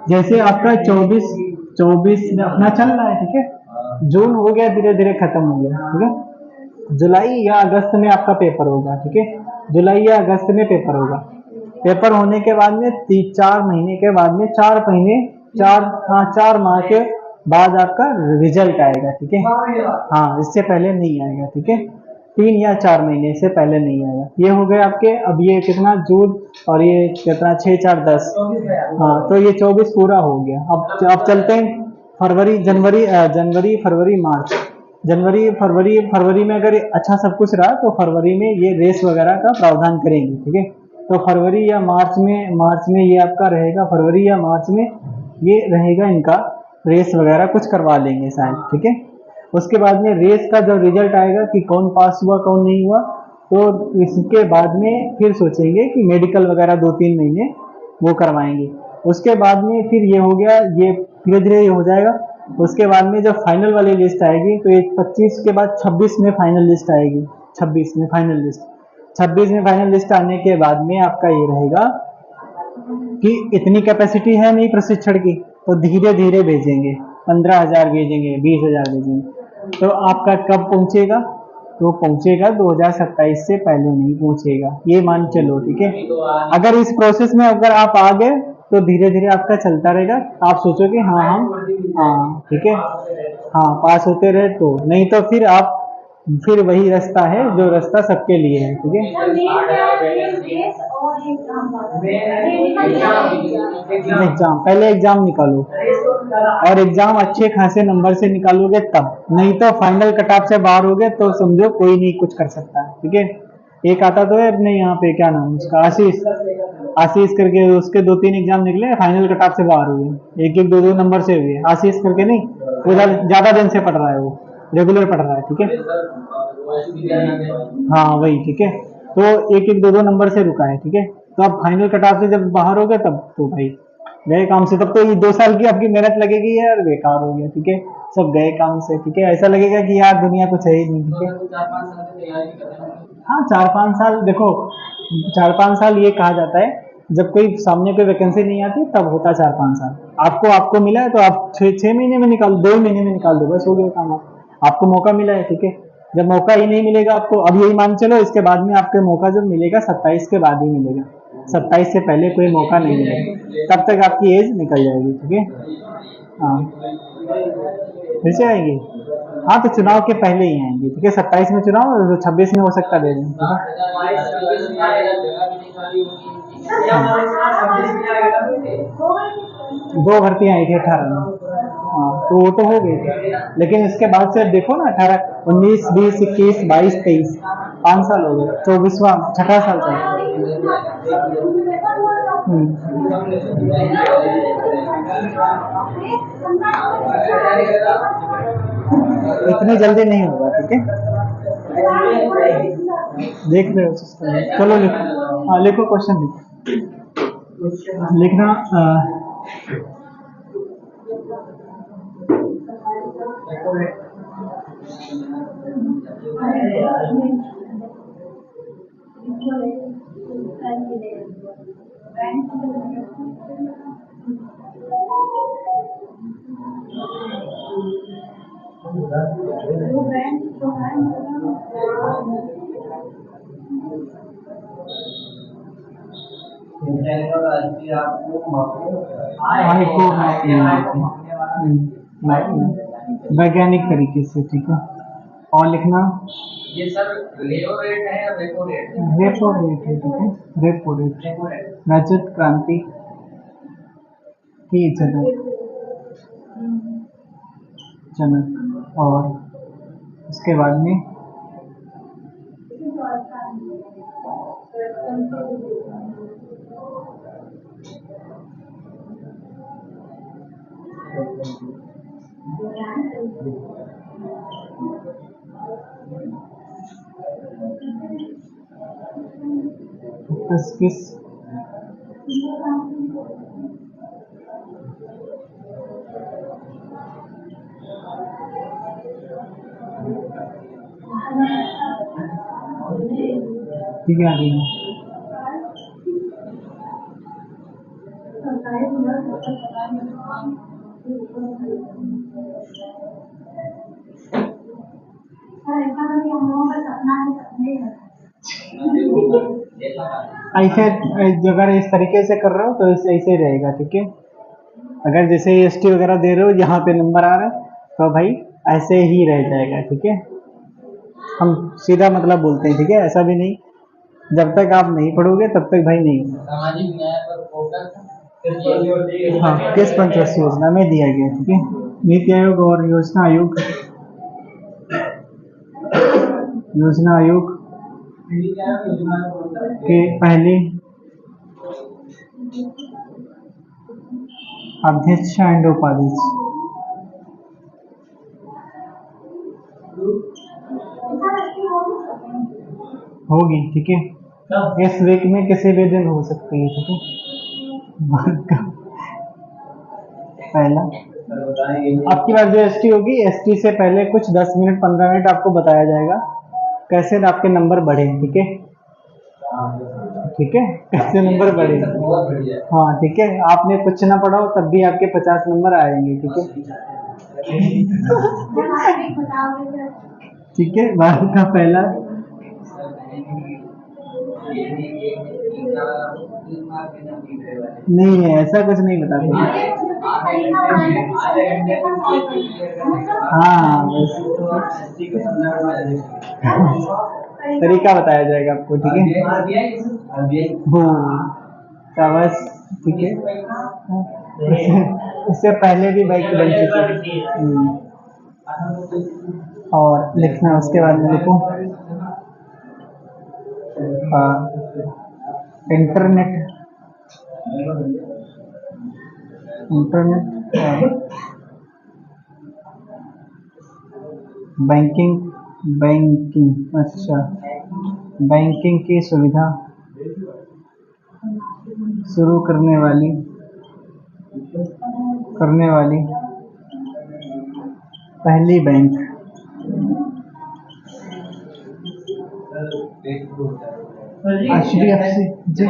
जैसे आपका 24 में अपना चल रहा है, ठीक है, जून हो गया, धीरे धीरे खत्म हो गया, ठीक है। जुलाई या अगस्त में आपका पेपर होगा, ठीक है, जुलाई या अगस्त में पेपर होगा। पेपर होने के बाद में 4 महीने के बाद में 4 महीने 4 माह के बाद आपका रिजल्ट आएगा, ठीक है। हाँ इससे पहले नहीं आएगा, ठीक है, 3 या 4 महीने से पहले नहीं आएगा। ये हो गए आपके, अब ये कितना जून और ये कितना 6 4 10, हाँ तो ये 24 पूरा हो गया। अब चलते हैं फरवरी जनवरी फरवरी मार्च। फरवरी में अगर अच्छा सब कुछ रहा तो फरवरी में ये रेस वगैरह का प्रावधान करेंगे, ठीक है। तो फरवरी या मार्च में ये आपका रहेगा, फरवरी या मार्च में ये रहेगा, इनका रेस वगैरह कुछ करवा लेंगे शायद, ठीक है। उसके बाद में रेस का जब रिजल्ट आएगा कि कौन पास हुआ कौन नहीं हुआ, तो इसके बाद में फिर सोचेंगे कि मेडिकल वगैरह 2-3 महीने वो करवाएंगे। उसके बाद में फिर ये हो गया, ये धीरे धीरे हो जाएगा। उसके बाद में जब फाइनल वाली लिस्ट आएगी तो ये 25 के बाद 26 में फाइनल लिस्ट आएगी। 26 में फाइनल लिस्ट, 26 में फाइनल लिस्ट आने के बाद में आपका ये रहेगा कि इतनी कैपेसिटी है नहीं प्रशिक्षण की, तो धीरे धीरे भेजेंगे, 15,000 भेजेंगे, 20,000 भेजेंगे। तो आपका कब पहुंचेगा? तो पहुंचेगा 2027 से पहले नहीं पहुंचेगा, ये मान चलो, ठीक है। अगर इस प्रोसेस में अगर आप आ गए तो धीरे धीरे आपका चलता रहेगा। आप सोचोगे हाँ हाँ ठीक है, हाँ पास होते रहे, तो नहीं तो फिर आप फिर वही रास्ता है जो रास्ता सबके लिए है, ठीक है। एग्जाम, पहले एग्जाम निकालो, और एग्जाम अच्छे खासे नंबर से निकालोगे तब, नहीं तो फाइनल कट ऑफ से बाहर हो गए तो समझो कोई नहीं कुछ कर सकता है, ठीक है। एक आता तो है अपने यहाँ पे, क्या नाम उसका, आशीष, आशीष करके, उसके 2-3 एग्जाम निकले, फाइनल कट ऑफ से बाहर हुए, एक एक 2-2 नंबर से हुए। आशीष करके नहीं, वो ज्यादा दिन से पढ़ रहा है, वो रेगुलर पढ़ रहा है, ठीक है। हाँ वही, ठीक है। तो एक एक 2-2 नंबर से रुका है, ठीक है। तो आप फाइनल कट ऑफ से जब बाहर हो गए तब तो भाई गए काम से, तब तो ये 2 साल की आपकी मेहनत लगेगी यार, बेकार हो गया, ठीक है। सब गए काम से, ठीक है। ऐसा लगेगा कि यार दुनिया कुछ है ही नहीं, ठीक है। हाँ 4-5 साल, देखो 4-5 साल ये कहा जाता है, जब कोई सामने कोई वैकेंसी नहीं आती तब होता है 4-5 साल। आपको मिला है तो आप 6 महीने में निकाल, 2 महीने में निकाल दो, बस हो गया काम। आपको मौका मिला है, ठीक है। जब मौका ही नहीं मिलेगा आपको, अब यही मान चलो इसके बाद में आपको मौका जब मिलेगा 27 के बाद ही मिलेगा, 27 से पहले कोई मौका नहीं मिलेगा, तब तक आपकी एज निकल जाएगी, ठीक है। हाँ फिर से आएगी, हाँ तो चुनाव के पहले ही आएंगे, ठीक है। 27 में चुनाव, तो 26 में हो सकता है दे दें, ठीक है। 2 भर्तियां आई थी 18 में, हाँ तो वो तो हो गई थी, लेकिन इसके बाद से देखो ना, 18, 19, 20, 21, 22, 23, 5 साल हो गए, 24वां 6ठा साल चल रहा है। इतनी जल्दी नहीं होगा, ठीक है। देख रहे हो सिस्टम में, चलो लिखो, हाँ लिखो, क्वेश्चन लिखो, लिखना वैज्ञानिक तरीके से, ठीक है। और लिखना, ये सर रेपो रेट है या रेपो रेट? रेपो रेट है, ठीक है। रेपो रेट, रजत क्रांति की जनक, और उसके बाद में किस ठीक है, आगे ऐसे, अगर इस तरीके से कर रहे हो तो ऐसे रहेगा, ठीक है। अगर जैसे एसटी वगैरह दे रहे हो, यहाँ पे नंबर आ रहा है, तो भाई ऐसे ही रह जाएगा, ठीक है। हम सीधा मतलब बोलते हैं, ठीक है, ऐसा भी नहीं, जब तक आप नहीं पढ़ोगे तब तक भाई नहीं होगा। सामाजिक न्याय पर फोकस, हाँ किस पंचवर्षीय योजना में दिया गया, ठीक है। नीति आयोग और योजना आयोग के पहले अध्यक्ष एंड उपाध्यक्ष होगी, ठीक है। इस वीक में किसी भी दिन हो सकती है, ठीक है। वर्ग का पहला। आपकी बार जो एसटी होगी, एसटी से पहले कुछ 10 मिनट 15 मिनट आपको बताया जाएगा कैसे आपके नंबर बढ़े, ठीक है? ठीक है, कैसे नंबर बढ़े। हाँ ठीक है, आपने कुछ ना पढ़ा हो तब भी आपके 50 नंबर आएंगे, ठीक है? ठीक है, वर्ग का पहला। नहीं है, ऐसा कुछ नहीं बताते। हाँ बस तरीका बताया जाएगा आपको, ठीक है? हाँ शाबाश, ठीक है। उससे पहले भी बाइक बन चुकी है। और लिखना उसके बाद में लिखो इंटरनेट, बैंकिंग, अच्छा, बैंकिंग की सुविधा शुरू करने वाली पहली बैंक। HDFC जी,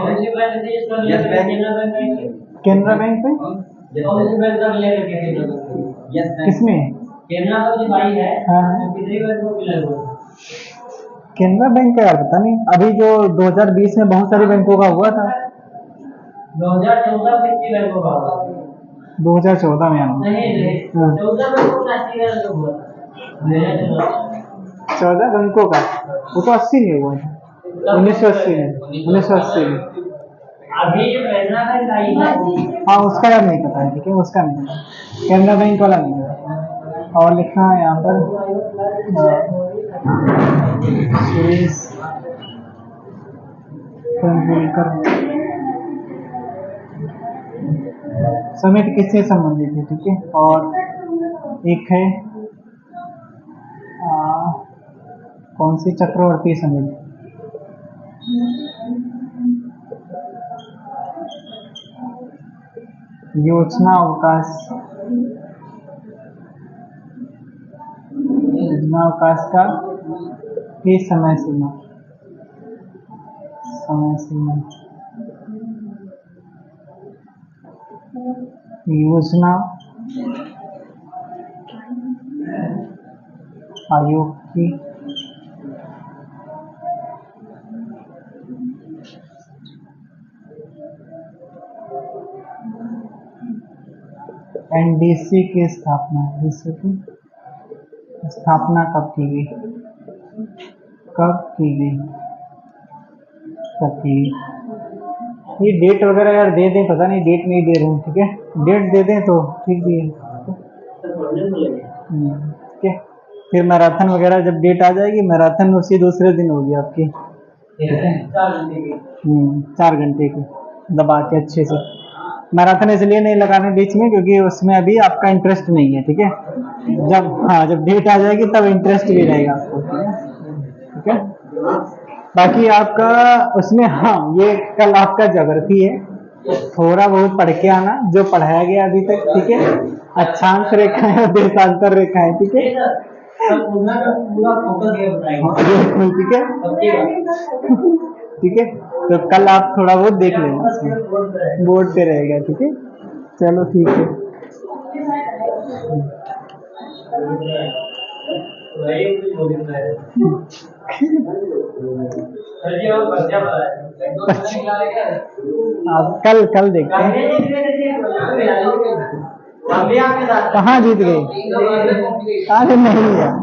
केनरा बैंक में किसमें? हाँ केनरा बैंक का यार पता नहीं, अभी जो 2020 में बहुत सारी बैंकों का हुआ था। 2014 में बैंकों का हुआ, 2014 में 14 बैंकों का, वो तो 80 में हुआ था, 1980 में। अभी जो केनरा बैंक आई है, हाँ उसका यार नहीं पता है, ठीक है? उसका नहीं पता, केनरा बैंक वाला नहीं पता। और लिखना है यहाँ पर सुरेश तेंदुलकर समिति किससे संबंधित है, ठीक है? और एक है कौन सी चक्रवर्ती समिति, योजना अवकाश का की समय सीमा योजना आयोग की एनडीसी की स्थापना, कब की गई? ये डेट वगैरह यार दे दें, पता नहीं डेट नहीं दे रहे हैं, ठीक है? डेट दे दें तो ठीक भी है, ठीक है? फिर मैराथन वगैरह जब डेट आ जाएगी, मैराथन उसी दूसरे दिन होगी आपकी, ठीक है? 4 घंटे की दबा के अच्छे से। मैराथन इसलिए नहीं लगाने बीच में क्योंकि उसमें अभी आपका इंटरेस्ट नहीं है, ठीक है? जब डेट आ जाएगी तब इंटरेस्ट भी रहेगा आपको, ठीक है? बाकी आपका उसमें, हाँ ये कल आपका ज्योग्राफी है, थोड़ा बहुत पढ़ के आना जो पढ़ाया गया अभी तक, ठीक है? अक्षांश रेखाएं और देशांतर रेखाएं, ठीक है? ठीक है, तो कल आप थोड़ा बहुत देख लेना, बोर्ड पे रहेगा, ठीक है? चलो ठीक है। आप कल देखते हैं कहाँ जीत गए, अरे नहीं यार।